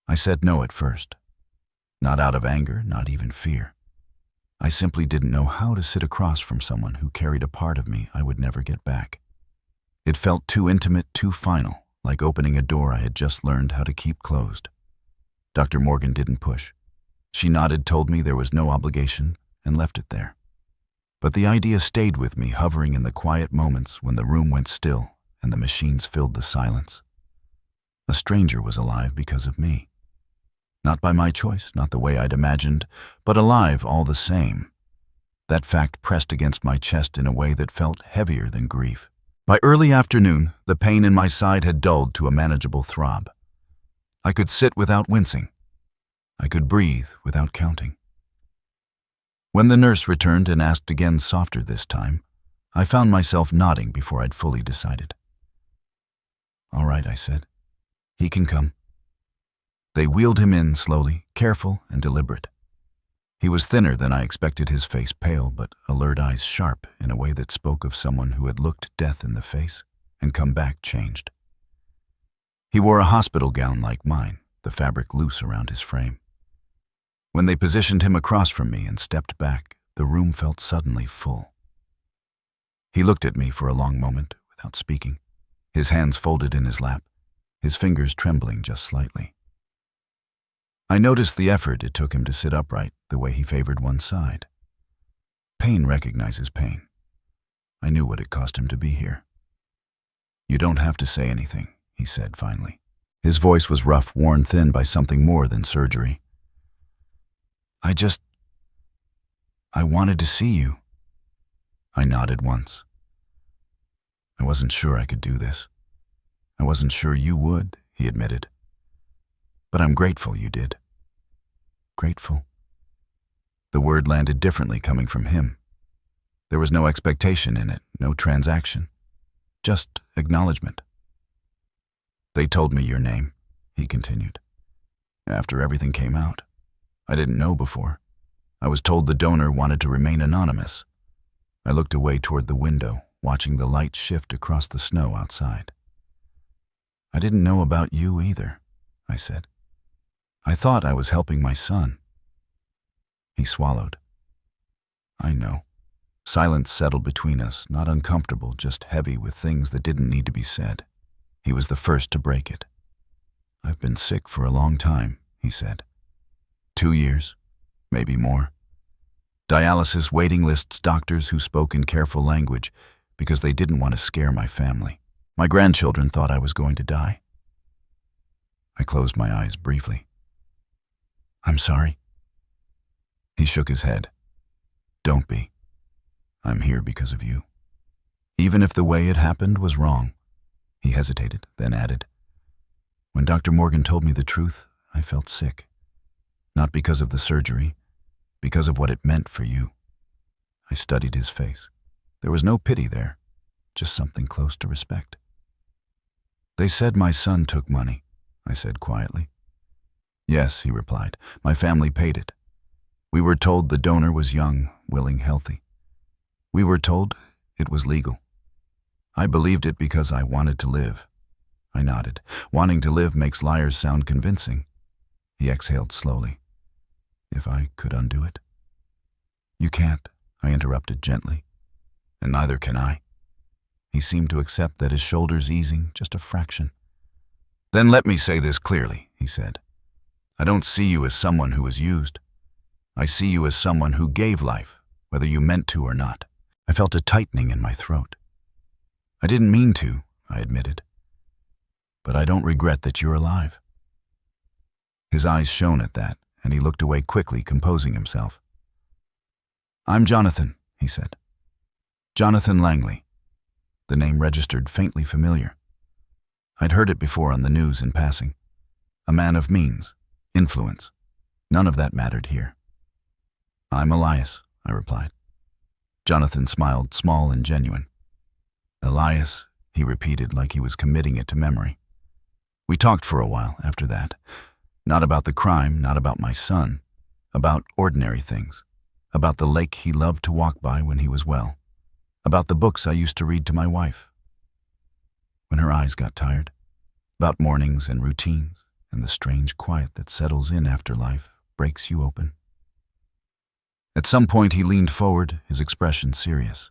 I said no at first. Not out of anger, not even fear. I simply didn't know how to sit across from someone who carried a part of me I would never get back. It felt too intimate, too final, like opening a door I had just learned how to keep closed. Dr. Morgan didn't push. She nodded, told me there was no obligation, and left it there. But the idea stayed with me, hovering in the quiet moments when the room went still and the machines filled the silence. A stranger was alive because of me. Not by my choice, not the way I'd imagined, but alive all the same. That fact pressed against my chest in a way that felt heavier than grief. By early afternoon, the pain in my side had dulled to a manageable throb. I could sit without wincing. I could breathe without counting. When the nurse returned and asked again, softer this time, I found myself nodding before I'd fully decided. All right, I said. He can come. They wheeled him in slowly, careful and deliberate. He was thinner than I expected, his face pale, but alert eyes sharp in a way that spoke of someone who had looked death in the face and come back changed. He wore a hospital gown like mine, the fabric loose around his frame. When they positioned him across from me and stepped back, the room felt suddenly full. He looked at me for a long moment without speaking, his hands folded in his lap, his fingers trembling just slightly. I noticed the effort it took him to sit upright, the way he favored one side. Pain recognizes pain. I knew what it cost him to be here. You don't have to say anything, he said finally. His voice was rough, worn thin by something more than surgery. I wanted to see you. I nodded once. I wasn't sure I could do this. I wasn't sure you would, he admitted. But I'm grateful you did. Grateful. The word landed differently coming from him. There was no expectation in it, no transaction, just acknowledgement. They told me your name, he continued. After everything came out. I didn't know before. I was told the donor wanted to remain anonymous. I looked away toward the window, watching the light shift across the snow outside. I didn't know about you either, I said. I thought I was helping my son. He swallowed. I know. Silence settled between us, not uncomfortable, just heavy with things that didn't need to be said. He was the first to break it. I've been sick for a long time, he said. 2 years, maybe more. Dialysis waiting lists, doctors who spoke in careful language because they didn't want to scare my family. My grandchildren thought I was going to die. I closed my eyes briefly. I'm sorry. He shook his head. Don't be. I'm here because of you. Even if the way it happened was wrong. He hesitated, then added, when Dr. Morgan told me the truth, I felt sick. Not because of the surgery, because of what it meant for you. I studied his face. There was no pity there, just something close to respect. They said my son took money, I said quietly. Yes, he replied. My family paid it. We were told the donor was young, willing, healthy. We were told it was legal. I believed it because I wanted to live. I nodded. Wanting to live makes liars sound convincing. He exhaled slowly. If I could undo it. You can't, I interrupted gently. And neither can I. He seemed to accept that, his shoulders easing just a fraction. Then let me say this clearly, he said. I don't see you as someone who was used. I see you as someone who gave life, whether you meant to or not. I felt a tightening in my throat. I didn't mean to, I admitted. But I don't regret that you're alive. His eyes shone at that, and he looked away quickly, composing himself. I'm Jonathan, he said. Jonathan Langley. The name registered faintly familiar. I'd heard it before on the news in passing. A man of means, influence. None of that mattered here. I'm Elias, I replied. Jonathan smiled, small and genuine. Elias, he repeated like he was committing it to memory. We talked for a while after that. Not about the crime, not about my son. About ordinary things. About the lake he loved to walk by when he was well. About the books I used to read to my wife. When her eyes got tired. About mornings and routines and the strange quiet that settles in after life breaks you open. At some point he leaned forward, his expression serious.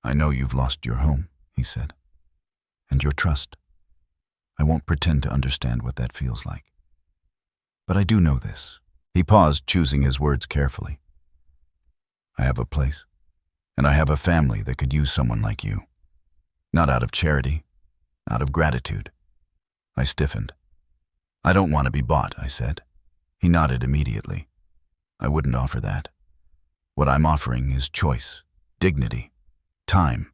I know you've lost your home, he said, and your trust. I won't pretend to understand what that feels like. But I do know this. He paused, choosing his words carefully. I have a place, and I have a family that could use someone like you. Not out of charity, out of gratitude. I stiffened. I don't want to be bought, I said. He nodded immediately. I wouldn't offer that. What I'm offering is choice, dignity, time.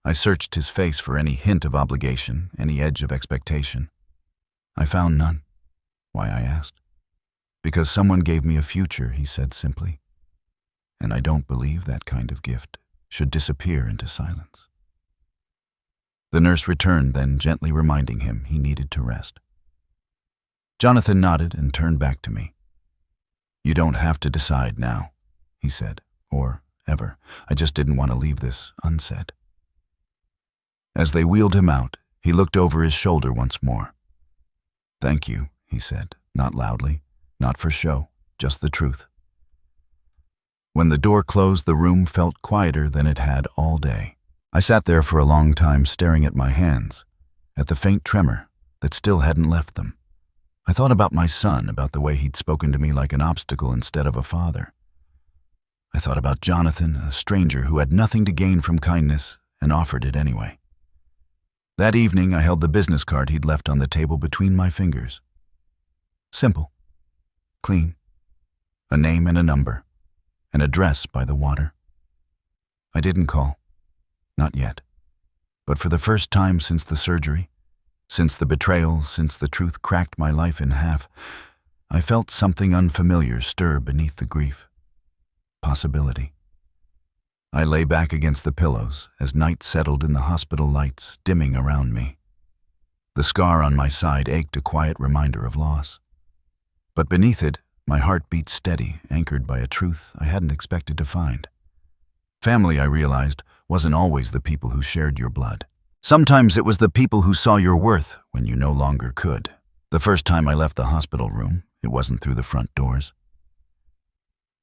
I searched his face for any hint of obligation, any edge of expectation. I found none. Why, I asked. Because someone gave me a future, he said simply. And I don't believe that kind of gift should disappear into silence. The nurse returned, then gently reminding him he needed to rest. Jonathan nodded and turned back to me. You don't have to decide now, he said, or ever. I just didn't want to leave this unsaid. As they wheeled him out, he looked over his shoulder once more. Thank you, he said, not loudly, not for show, just the truth. When the door closed, the room felt quieter than it had all day. I sat there for a long time staring at my hands, at the faint tremor that still hadn't left them. I thought about my son, about the way he'd spoken to me like an obstacle instead of a father. I thought about Jonathan, a stranger who had nothing to gain from kindness and offered it anyway. That evening, I held the business card he'd left on the table between my fingers. Simple. Clean. A name and a number. An address by the water. I didn't call. Not yet. But for the first time since the surgery, since the betrayal, since the truth cracked my life in half, I felt something unfamiliar stir beneath the grief. Possibility. I lay back against the pillows as night settled in the hospital lights dimming around me. The scar on my side ached, a quiet reminder of loss. But beneath it, my heart beat steady, anchored by a truth I hadn't expected to find. Family, I realized, wasn't always the people who shared your blood. Sometimes it was the people who saw your worth when you no longer could. The first time I left the hospital room, it wasn't through the front doors.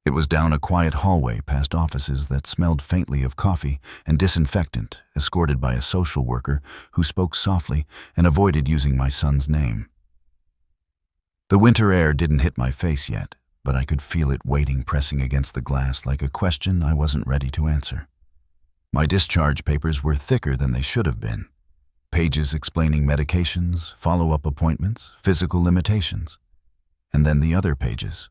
It was down a quiet hallway past offices that smelled faintly of coffee and disinfectant, escorted by a social worker who spoke softly and avoided using my son's name. The winter air didn't hit my face yet, but I could feel it waiting, pressing against the glass like a question I wasn't ready to answer. My discharge papers were thicker than they should have been. Pages explaining medications, follow-up appointments, physical limitations. And then the other pages.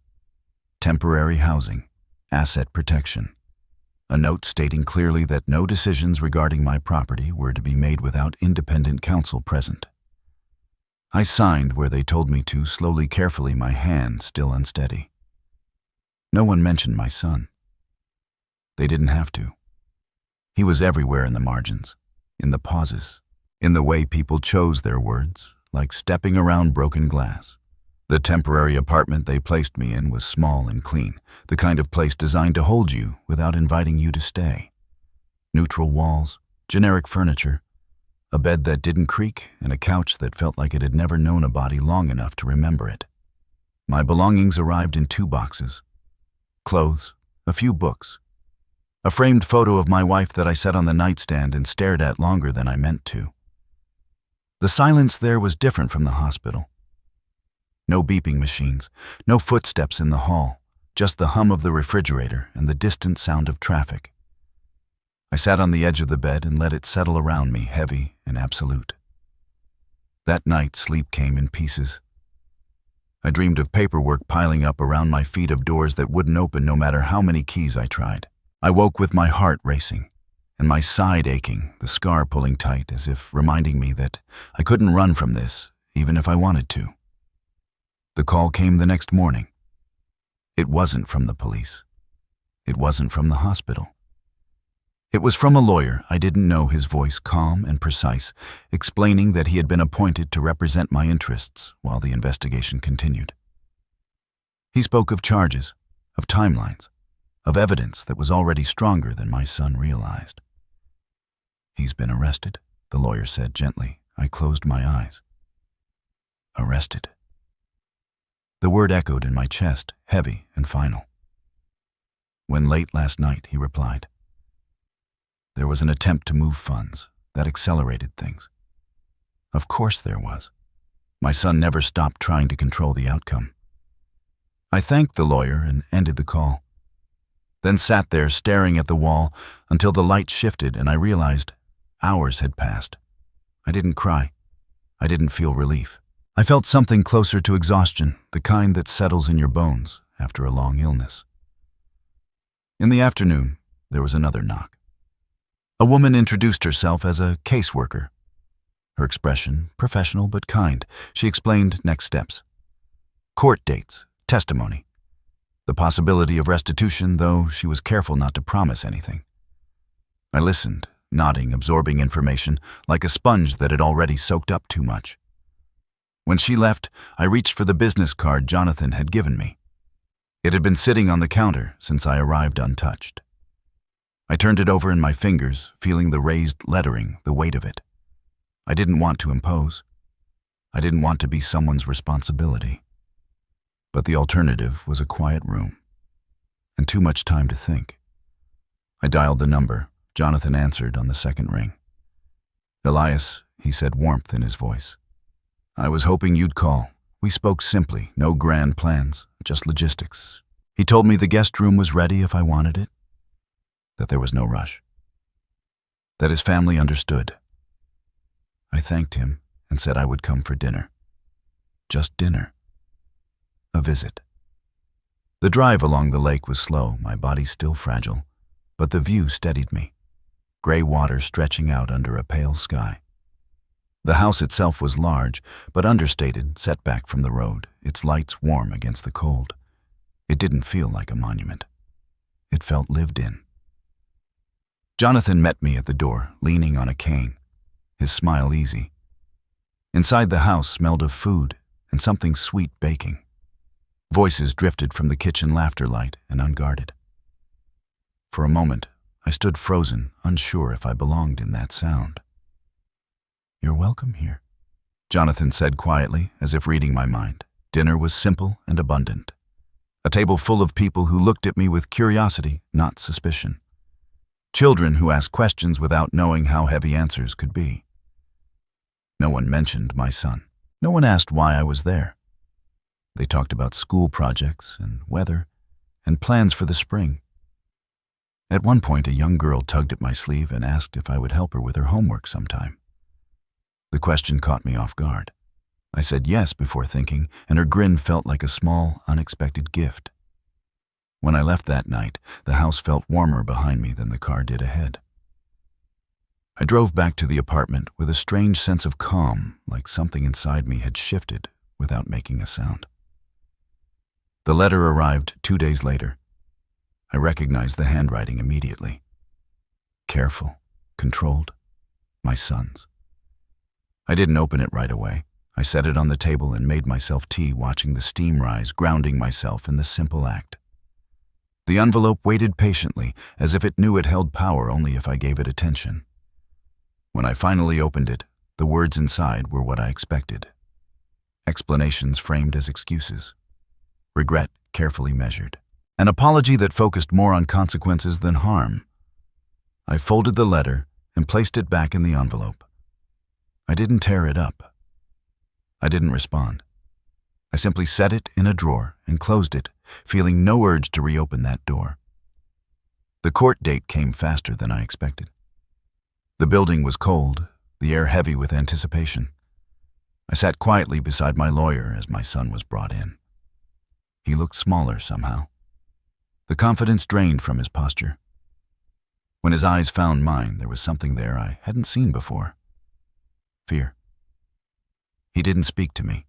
Temporary housing, asset protection. A note stating clearly that no decisions regarding my property were to be made without independent counsel present. I signed where they told me to, slowly, carefully, my hand still unsteady. No one mentioned my son. They didn't have to. He was everywhere in the margins, in the pauses, in the way people chose their words, like stepping around broken glass. The temporary apartment they placed me in was small and clean, the kind of place designed to hold you without inviting you to stay. Neutral walls, generic furniture, a bed that didn't creak, and a couch that felt like it had never known a body long enough to remember it. My belongings arrived in 2 boxes. Clothes, a few books. A framed photo of my wife that I set on the nightstand and stared at longer than I meant to. The silence there was different from the hospital. No beeping machines, no footsteps in the hall, just the hum of the refrigerator and the distant sound of traffic. I sat on the edge of the bed and let it settle around me, heavy and absolute. That night, sleep came in pieces. I dreamed of paperwork piling up around my feet, of doors that wouldn't open no matter how many keys I tried. I woke with my heart racing and my side aching, the scar pulling tight, as if reminding me that I couldn't run from this, even if I wanted to. The call came the next morning. It wasn't from the police. It wasn't from the hospital. It was from a lawyer. I didn't know, his voice calm and precise, explaining that he had been appointed to represent my interests while the investigation continued. He spoke of charges, of timelines, of evidence that was already stronger than my son realized. "He's been arrested," the lawyer said gently. I closed my eyes. Arrested. The word echoed in my chest, heavy and final. "When late last night," he replied. "There was an attempt to move funds that accelerated things." Of course there was. My son never stopped trying to control the outcome. I thanked the lawyer and ended the call, then sat there staring at the wall until the light shifted and I realized hours had passed. I didn't cry. I didn't feel relief. I felt something closer to exhaustion, the kind that settles in your bones after a long illness. In the afternoon, there was another knock. A woman introduced herself as a caseworker. Her expression, professional but kind, she explained next steps. Court dates, testimony. The possibility of restitution, though she was careful not to promise anything. I listened, nodding, absorbing information like a sponge that had already soaked up too much. When she left, I reached for the business card Jonathan had given me. It had been sitting on the counter since I arrived untouched. I turned it over in my fingers, feeling the raised lettering, the weight of it. I didn't want to impose. I didn't want to be someone's responsibility. But the alternative was a quiet room, and too much time to think. I dialed the number. Jonathan answered on the second ring. "Elias," he said, warmth in his voice. "I was hoping you'd call. We spoke simply, no grand plans, just logistics. He told me the guest room was ready if I wanted it, that there was no rush, that his family understood." I thanked him and said I would come for dinner. Just dinner. A visit. The drive along the lake was slow, my body still fragile, but the view steadied me. Gray water stretching out under a pale sky. The house itself was large, but understated, set back from the road, its lights warm against the cold. It didn't feel like a monument. It felt lived in. Jonathan met me at the door, leaning on a cane, his smile easy. Inside the house smelled of food and something sweet baking. Voices drifted from the kitchen laughter light and unguarded. For a moment, I stood frozen, unsure if I belonged in that sound. "You're welcome here," Jonathan said quietly, as if reading my mind. Dinner was simple and abundant. A table full of people who looked at me with curiosity, not suspicion. Children who asked questions without knowing how heavy answers could be. No one mentioned my son. No one asked why I was there. They talked about school projects and weather and plans for the spring. At one point, a young girl tugged at my sleeve and asked if I would help her with her homework sometime. The question caught me off guard. I said yes before thinking, and her grin felt like a small, unexpected gift. When I left that night, the house felt warmer behind me than the car did ahead. I drove back to the apartment with a strange sense of calm, like something inside me had shifted without making a sound. The letter arrived 2 days later. I recognized the handwriting immediately. Careful, controlled, my son's. I didn't open it right away. I set it on the table and made myself tea, watching the steam rise, grounding myself in the simple act. The envelope waited patiently, as if it knew it held power only if I gave it attention. When I finally opened it, the words inside were what I expected. Explanations framed as excuses. Regret carefully measured. An apology that focused more on consequences than harm. I folded the letter and placed it back in the envelope. I didn't tear it up. I didn't respond. I simply set it in a drawer and closed it, feeling no urge to reopen that door. The court date came faster than I expected. The building was cold, the air heavy with anticipation. I sat quietly beside my lawyer as my son was brought in. He looked smaller somehow. The confidence drained from his posture. When his eyes found mine, there was something there I hadn't seen before. Fear. He didn't speak to me.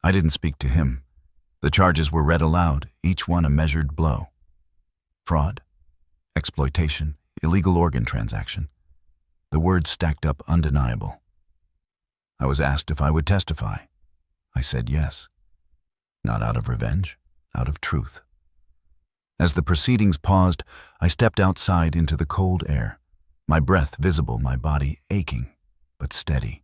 I didn't speak to him. The charges were read aloud, each one a measured blow. Fraud, exploitation, illegal organ transaction. The words stacked up undeniable. I was asked if I would testify. I said yes. Not out of revenge, out of truth. As the proceedings paused, I stepped outside into the cold air, my breath visible, my body aching, but steady.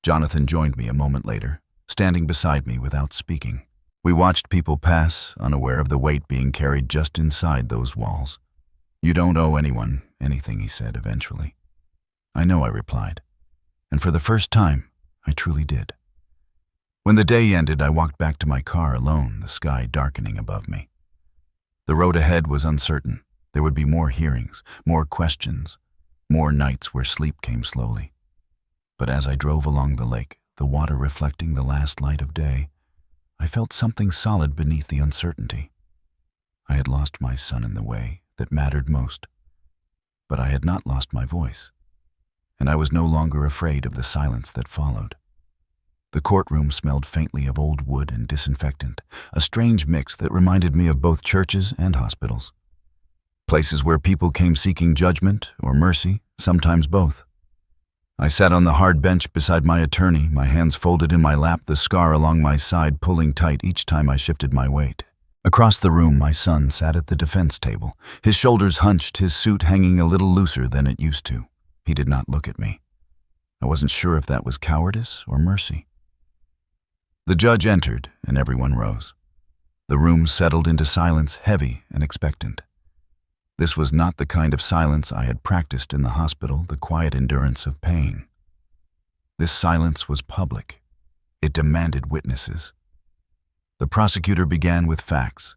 Jonathan joined me a moment later, standing beside me without speaking. We watched people pass, unaware of the weight being carried just inside those walls. You don't owe anyone anything, he said eventually. I know, I replied, and for the first time, I truly did. When the day ended, I walked back to my car alone, the sky darkening above me. The road ahead was uncertain. There would be more hearings, more questions, more nights where sleep came slowly. But as I drove along the lake, the water reflecting the last light of day, I felt something solid beneath the uncertainty. I had lost my son in the way that mattered most, but I had not lost my voice, and I was no longer afraid of the silence that followed. The courtroom smelled faintly of old wood and disinfectant, a strange mix that reminded me of both churches and hospitals. Places where people came seeking judgment or mercy, sometimes both. I sat on the hard bench beside my attorney, my hands folded in my lap, the scar along my side pulling tight each time I shifted my weight. Across the room, my son sat at the defense table, his shoulders hunched, his suit hanging a little looser than it used to. He did not look at me. I wasn't sure if that was cowardice or mercy. The judge entered, and everyone rose. The room settled into silence, heavy and expectant. This was not the kind of silence I had practiced in the hospital, the quiet endurance of pain. This silence was public. It demanded witnesses. The prosecutor began with facts,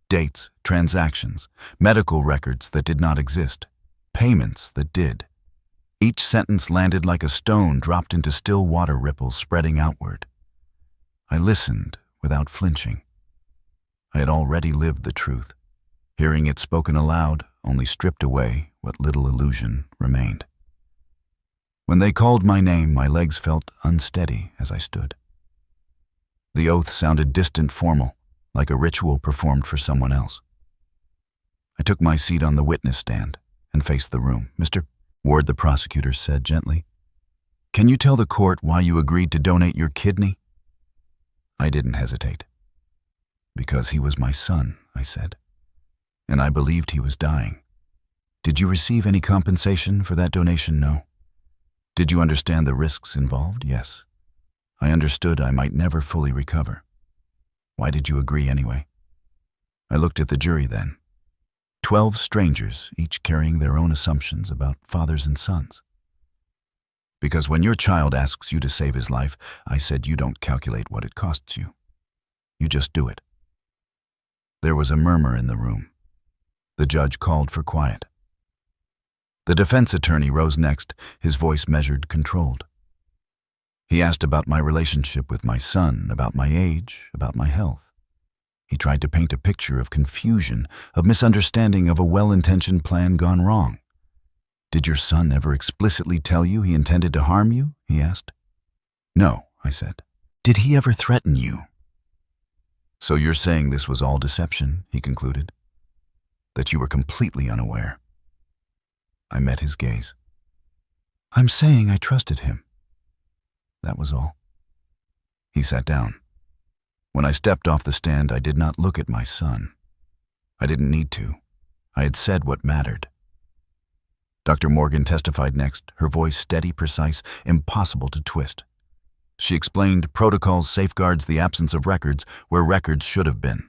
dates, transactions, medical records that did not exist, payments that did. Each sentence landed like a stone dropped into still water ripples spreading outward. I listened without flinching. I had already lived the truth. Hearing it spoken aloud only stripped away what little illusion remained. When they called my name, my legs felt unsteady as I stood. The oath sounded distant, formal, like a ritual performed for someone else. I took my seat on the witness stand and faced the room. Mr. Ward, the prosecutor said gently, "Can you tell the court why you agreed to donate your kidney?" I didn't hesitate. "Because he was my son," I said, "and I believed he was dying." "Did you receive any compensation for that donation?" "No." "Did you understand the risks involved?" "Yes." I understood I might never fully recover. Why did you agree anyway? I looked at the jury then. 12 strangers, each carrying their own assumptions about fathers and sons. Because when your child asks you to save his life, I said you don't calculate what it costs you. You just do it. There was a murmur in the room. The judge called for quiet. The defense attorney rose next, his voice measured, controlled. He asked about my relationship with my son, about my age, about my health. He tried to paint a picture of confusion, of misunderstanding of a well-intentioned plan gone wrong. Did your son ever explicitly tell you he intended to harm you? He asked. No, I said. Did he ever threaten you? So you're saying this was all deception, he concluded. That you were completely unaware. I met his gaze. I'm saying I trusted him. That was all. He sat down. When I stepped off the stand, I did not look at my son. I didn't need to. I had said what mattered. Dr. Morgan testified next, her voice steady, precise, impossible to twist. She explained protocols safeguards the absence of records where records should have been.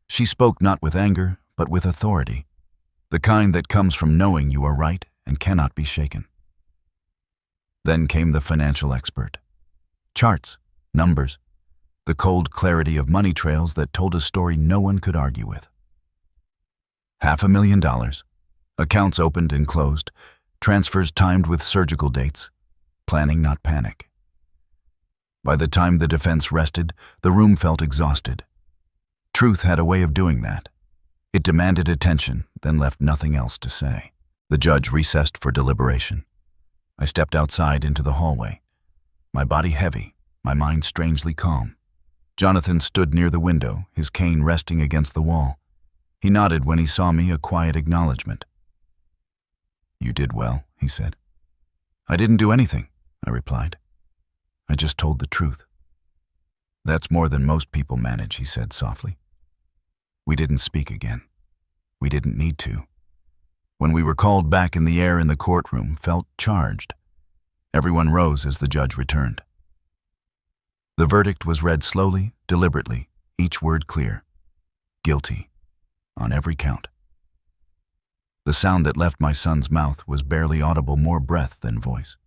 She spoke not with anger, but with authority, the kind that comes from knowing you are right and cannot be shaken. Then came the financial expert. Charts, numbers, the cold clarity of money trails that told a story no one could argue with. $500,000, accounts opened and closed, transfers timed with surgical dates, planning not panic. By the time the defense rested, the room felt exhausted. Truth had a way of doing that. It demanded attention, then left nothing else to say. The judge recessed for deliberation. I stepped outside into the hallway, my body heavy, my mind strangely calm. Jonathan stood near the window, his cane resting against the wall. He nodded when he saw me, a quiet acknowledgement. You did well, he said. I didn't do anything, I replied. I just told the truth. That's more than most people manage, he said softly. We didn't speak again. We didn't need to. When we were called back in the air in the courtroom, felt charged. Everyone rose as the judge returned. The verdict was read slowly, deliberately, each word clear. Guilty, on every count. The sound that left my son's mouth was barely audible, more breath than voice.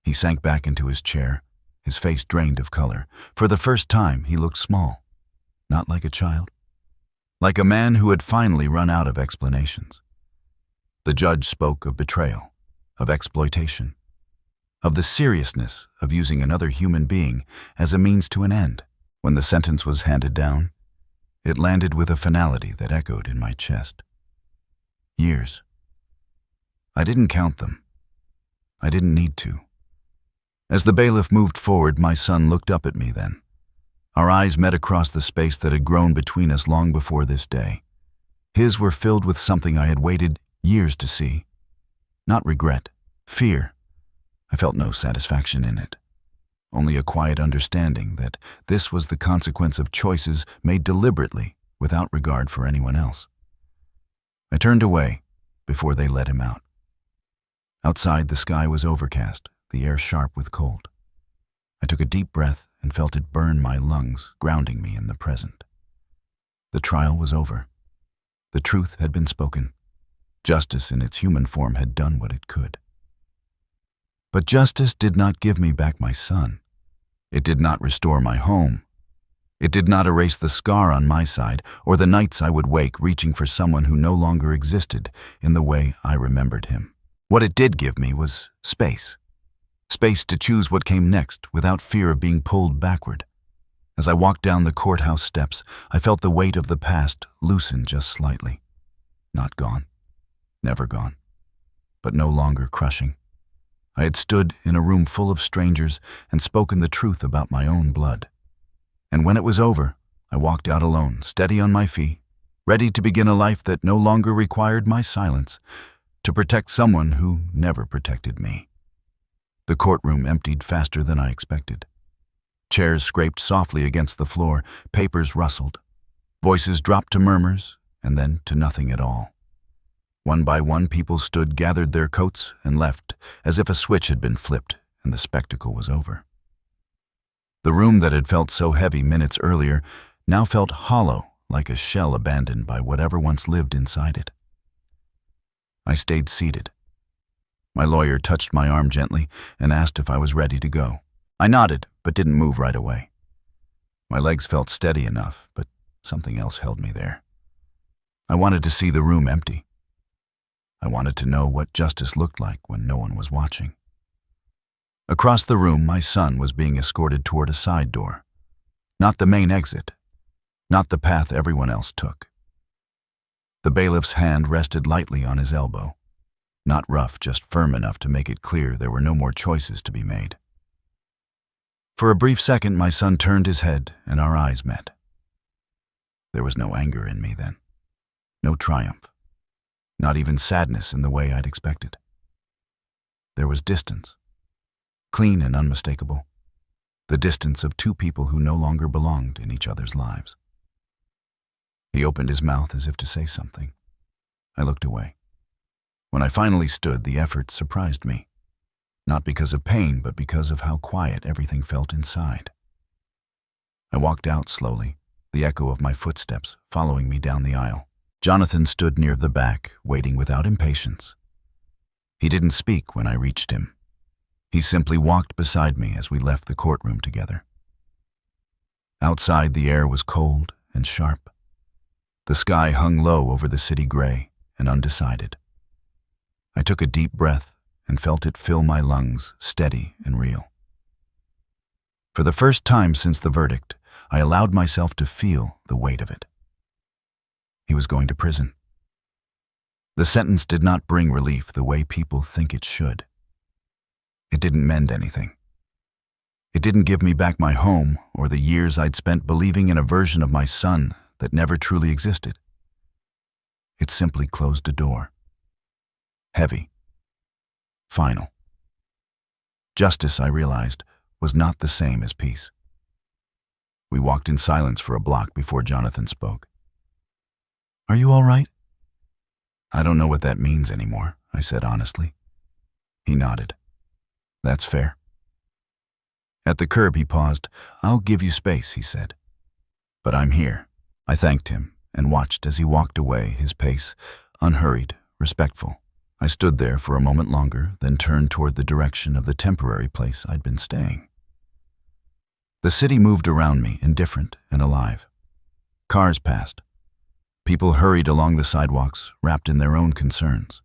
He sank back into his chair, his face drained of color. For the first time, he looked small, not like a child, like a man who had finally run out of explanations. The judge spoke of betrayal, of exploitation, of the seriousness of using another human being as a means to an end. When the sentence was handed down, it landed with a finality that echoed in my chest. Years. I didn't count them. I didn't need to. As the bailiff moved forward, my son looked up at me then. Our eyes met across the space that had grown between us long before this day. His were filled with something I had waited years to see. Not regret, fear. I felt no satisfaction in it. Only a quiet understanding that this was the consequence of choices made deliberately without regard for anyone else. I turned away before they let him out. Outside, the sky was overcast, the air sharp with cold. I took a deep breath and felt it burn my lungs, grounding me in the present. The trial was over. The truth had been spoken. Justice in its human form had done what it could. But justice did not give me back my son. It did not restore my home. It did not erase the scar on my side or the nights I would wake reaching for someone who no longer existed in the way I remembered him. What it did give me was space. Space to choose what came next without fear of being pulled backward. As I walked down the courthouse steps, I felt the weight of the past loosen just slightly. Not gone. Never gone. But no longer crushing. I had stood in a room full of strangers and spoken the truth about my own blood. And when it was over, I walked out alone, steady on my feet, ready to begin a life that no longer required my silence, to protect someone who never protected me. The courtroom emptied faster than I expected. Chairs scraped softly against the floor, papers rustled. Voices dropped to murmurs, and then to nothing at all. One by one, people stood, gathered their coats, and left, as if a switch had been flipped and the spectacle was over. The room that had felt so heavy minutes earlier now felt hollow, like a shell abandoned by whatever once lived inside it. I stayed seated. My lawyer touched my arm gently and asked if I was ready to go. I nodded, but didn't move right away. My legs felt steady enough, but something else held me there. I wanted to see the room empty. I wanted to know what justice looked like when no one was watching. Across the room, my son was being escorted toward a side door. Not the main exit, not the path everyone else took. The bailiff's hand rested lightly on his elbow. Not rough, just firm enough to make it clear there were no more choices to be made. For a brief second, my son turned his head and our eyes met. There was no anger in me then, no triumph, not even sadness in the way I'd expected. There was distance, clean and unmistakable, the distance of two people who no longer belonged in each other's lives. He opened his mouth as if to say something. I looked away. When I finally stood, the effort surprised me, not because of pain, but because of how quiet everything felt inside. I walked out slowly, the echo of my footsteps following me down the aisle. Jonathan stood near the back, waiting without impatience. He didn't speak when I reached him. He simply walked beside me as we left the courtroom together. Outside, the air was cold and sharp. The sky hung low over the city gray and undecided. I took a deep breath and felt it fill my lungs, steady and real. For the first time since the verdict, I allowed myself to feel the weight of it. He was going to prison. The sentence did not bring relief the way people think it should. It didn't mend anything. It didn't give me back my home or the years I'd spent believing in a version of my son that never truly existed. It simply closed a door. Heavy. Final. Justice, I realized, was not the same as peace. We walked in silence for a block before Jonathan spoke. "Are you all right?" "I don't know what that means anymore," I said honestly. He nodded. "That's fair." At the curb, he paused. "I'll give you space," he said. "But I'm here." I thanked him and watched as he walked away, his pace unhurried, respectful. I stood there for a moment longer, then turned toward the direction of the temporary place I'd been staying. The city moved around me, indifferent and alive. Cars passed. People hurried along the sidewalks, wrapped in their own concerns.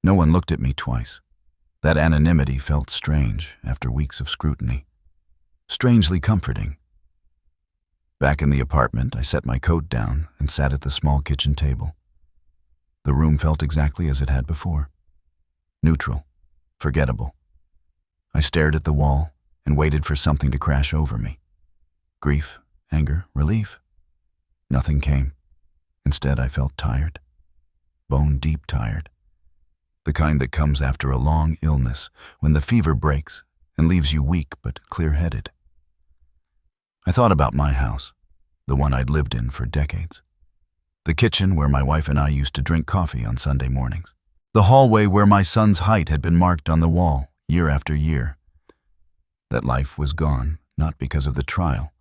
No one looked at me twice. That anonymity felt strange after weeks of scrutiny. Strangely comforting. Back in the apartment, I set my coat down and sat at the small kitchen table. The room felt exactly as it had before. Neutral, forgettable. I stared at the wall and waited for something to crash over me. Grief, anger, relief. Nothing came. Instead, I felt tired. Bone-deep tired. The kind that comes after a long illness, when the fever breaks and leaves you weak but clear-headed. I thought about my house, the one I'd lived in for decades. The kitchen where my wife and I used to drink coffee on Sunday mornings. The hallway where my son's height had been marked on the wall year after year. That life was gone, not because of the trial,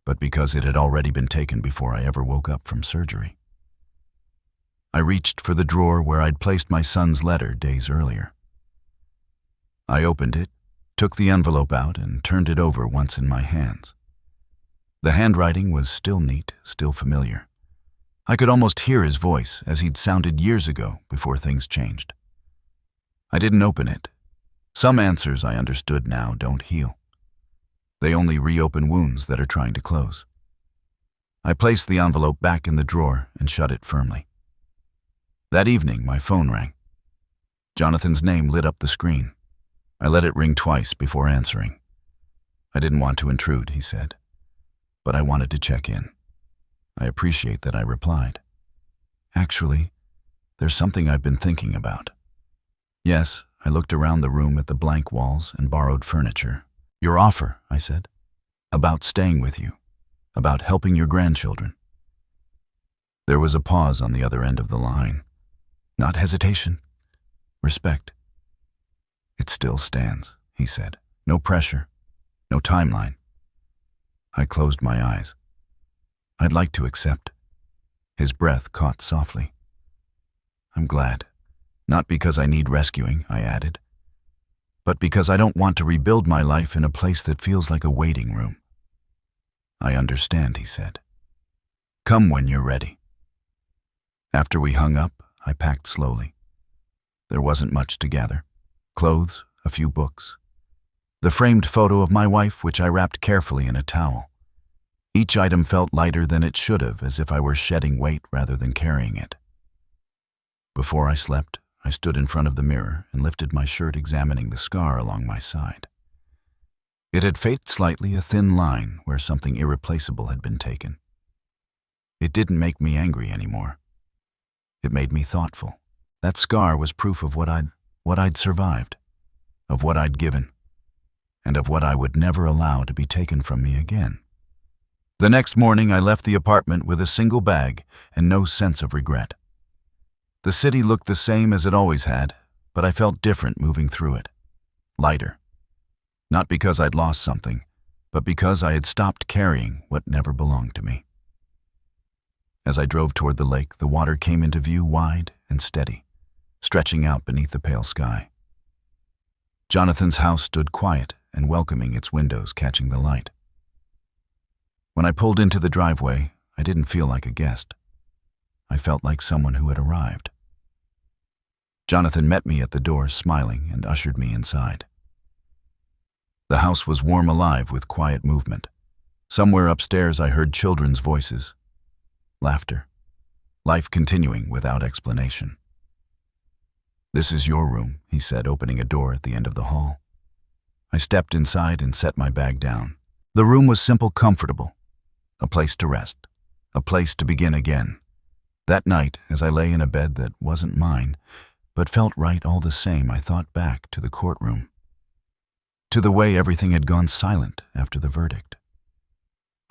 but because it had already been taken before I ever woke up from surgery. I reached for the drawer where I'd placed my son's letter days earlier. I opened it, took the envelope out, and turned it over once in my hands. The handwriting was still neat, still familiar. I could almost hear his voice as he'd sounded years ago before things changed. I didn't open it. Some answers I understood now don't heal. They only reopen wounds that are trying to close. I placed the envelope back in the drawer and shut it firmly. That evening, my phone rang. Jonathan's name lit up the screen. I let it ring twice before answering. "I didn't want to intrude," he said, "but I wanted to check in." I appreciate that I replied. "Actually, there's something I've been thinking about." Yes, I looked around the room at the blank walls and borrowed furniture. "Your offer," I said. "About staying with you. About helping your grandchildren." There was a pause on the other end of the line. Not hesitation. Respect. "It still stands," he said. "No pressure. No timeline. I closed my eyes. I'd like to accept. His breath caught softly. I'm glad. Not because I need rescuing, I added, but because I don't want to rebuild my life in a place that feels like a waiting room. I understand, he said. Come when you're ready. After we hung up, I packed slowly. There wasn't much to gather. Clothes, a few books. The framed photo of my wife, which I wrapped carefully in a towel. Each item felt lighter than it should have, as if I were shedding weight rather than carrying it. Before I slept, I stood in front of the mirror and lifted my shirt, examining the scar along my side. It had faded slightly, a thin line where something irreplaceable had been taken. It didn't make me angry anymore. It made me thoughtful. That scar was proof of what I'd survived, of what I'd given, and of what I would never allow to be taken from me again. The next morning, I left the apartment with a single bag and no sense of regret. The city looked the same as it always had, but I felt different moving through it. Lighter. Not because I'd lost something, but because I had stopped carrying what never belonged to me. As I drove toward the lake, the water came into view, wide and steady, stretching out beneath the pale sky. Jonathan's house stood quiet and welcoming, its windows catching the light. When I pulled into the driveway, I didn't feel like a guest. I felt like someone who had arrived. Jonathan met me at the door, smiling, and ushered me inside. The house was warm, alive with quiet movement. Somewhere upstairs I heard children's voices. Laughter. Life continuing without explanation. This is your room, he said, opening a door at the end of the hall. I stepped inside and set my bag down. The room was simple, comfortable. A place to rest. A place to begin again. That night, as I lay in a bed that wasn't mine, but felt right all the same, I thought back to the courtroom. To the way everything had gone silent after the verdict.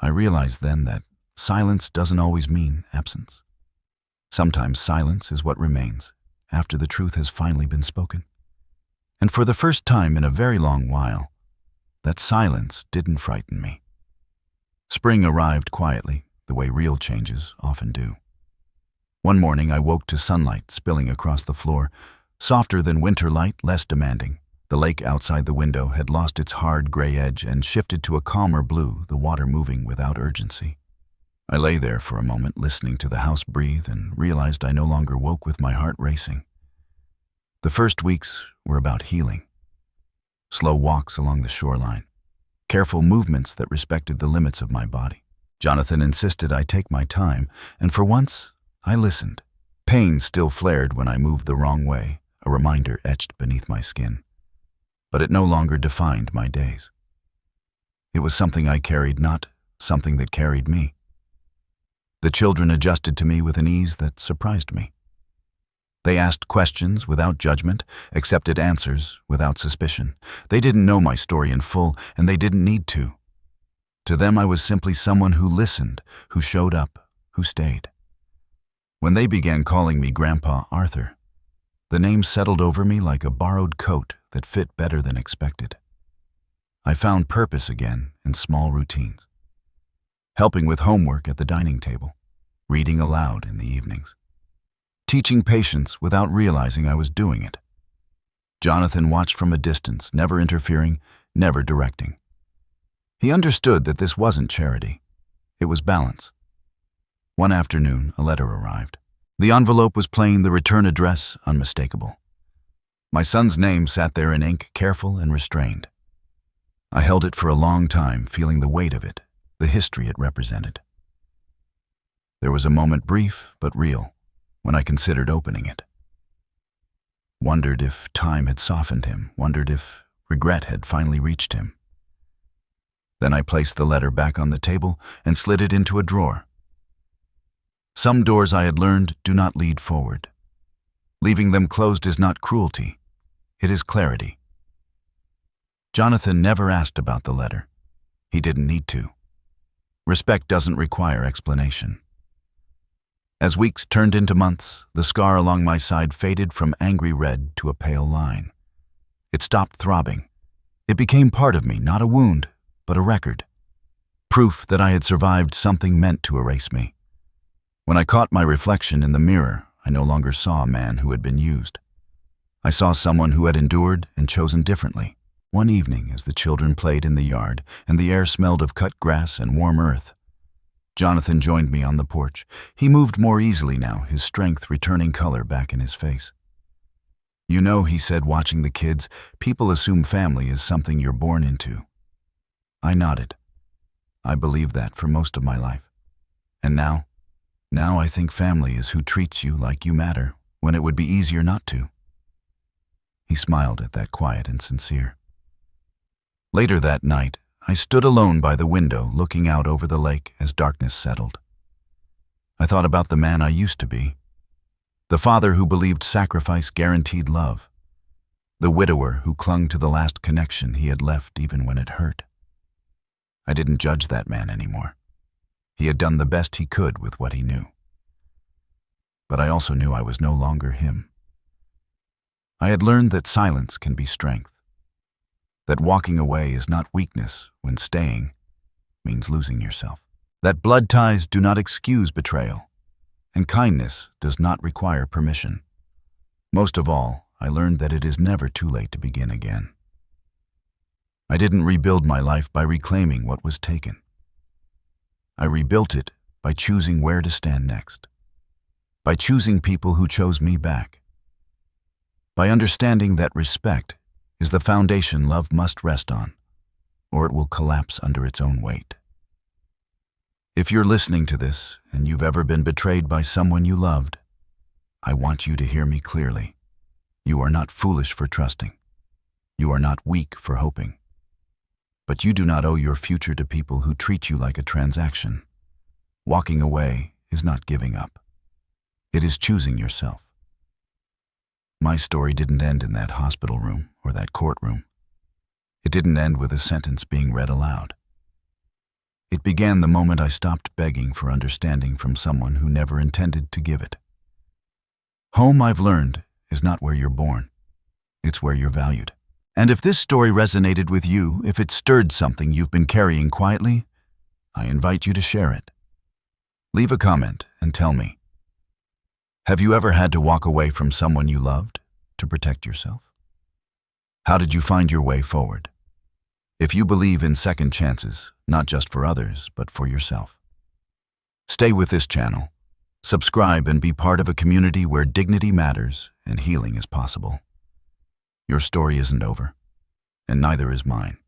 I realized then that silence doesn't always mean absence. Sometimes silence is what remains after the truth has finally been spoken. And for the first time in a very long while, that silence didn't frighten me. Spring arrived quietly, the way real changes often do. One morning I woke to sunlight spilling across the floor, softer than winter light, less demanding. The lake outside the window had lost its hard gray edge and shifted to a calmer blue, the water moving without urgency. I lay there for a moment, listening to the house breathe, and realized I no longer woke with my heart racing. The first weeks were about healing. Slow walks along the shoreline, careful movements that respected the limits of my body. Jonathan insisted I take my time, and for once, I listened. Pain still flared when I moved the wrong way, a reminder etched beneath my skin. But it no longer defined my days. It was something I carried, not something that carried me. The children adjusted to me with an ease that surprised me. They asked questions without judgment, accepted answers without suspicion. They didn't know my story in full, and they didn't need to. To them, I was simply someone who listened, who showed up, who stayed. When they began calling me Grandpa Arthur, the name settled over me like a borrowed coat that fit better than expected. I found purpose again in small routines. Helping with homework at the dining table, reading aloud in the evenings. Teaching patience without realizing I was doing it. Jonathan watched from a distance, never interfering, never directing. He understood that this wasn't charity. It was balance. One afternoon, a letter arrived. The envelope was plain, the return address unmistakable. My son's name sat there in ink, careful and restrained. I held it for a long time, feeling the weight of it, the history it represented. There was a moment, brief but real, when I considered opening it. Wondered if time had softened him, wondered if regret had finally reached him. Then I placed the letter back on the table and slid it into a drawer. Some doors, I had learned, do not lead forward. Leaving them closed is not cruelty, it is clarity. Jonathan never asked about the letter. He didn't need to. Respect doesn't require explanation. As weeks turned into months, the scar along my side faded from angry red to a pale line. It stopped throbbing. It became part of me, not a wound, but a record. proof that I had survived something meant to erase me. When I caught my reflection in the mirror, I no longer saw a man who had been used. I saw someone who had endured and chosen differently. One evening, as the children played in the yard and the air smelled of cut grass and warm earth, Jonathan joined me on the porch. He moved more easily now, his strength returning color back in his face. "You know," he said, watching the kids, "people assume family is something you're born into." I nodded. I believed that for most of my life. And now I think family is who treats you like you matter when it would be easier not to. He smiled at that, quiet and sincere. Later that night, I stood alone by the window looking out over the lake as darkness settled. I thought about the man I used to be, the father who believed sacrifice guaranteed love, the widower who clung to the last connection he had left even when it hurt. I didn't judge that man anymore. He had done the best he could with what he knew. But I also knew I was no longer him. I had learned that silence can be strength, that walking away is not weakness when staying means losing yourself, that blood ties do not excuse betrayal, and kindness does not require permission. Most of all, I learned that it is never too late to begin again. I didn't rebuild my life by reclaiming what was taken. I rebuilt it by choosing where to stand next, by choosing people who chose me back, by understanding that respect is the foundation love must rest on, or it will collapse under its own weight. If you're listening to this and you've ever been betrayed by someone you loved, I want you to hear me clearly. You are not foolish for trusting. You are not weak for hoping. But you do not owe your future to people who treat you like a transaction. Walking away is not giving up. It is choosing yourself. My story didn't end in that hospital room or that courtroom. It didn't end with a sentence being read aloud. It began the moment I stopped begging for understanding from someone who never intended to give it. Home, I've learned, is not where you're born. It's where you're valued. And if this story resonated with you, if it stirred something you've been carrying quietly, I invite you to share it. Leave a comment and tell me. Have you ever had to walk away from someone you loved to protect yourself? How did you find your way forward? If you believe in second chances, not just for others, but for yourself, stay with this channel. Subscribe and be part of a community where dignity matters and healing is possible. Your story isn't over, and neither is mine.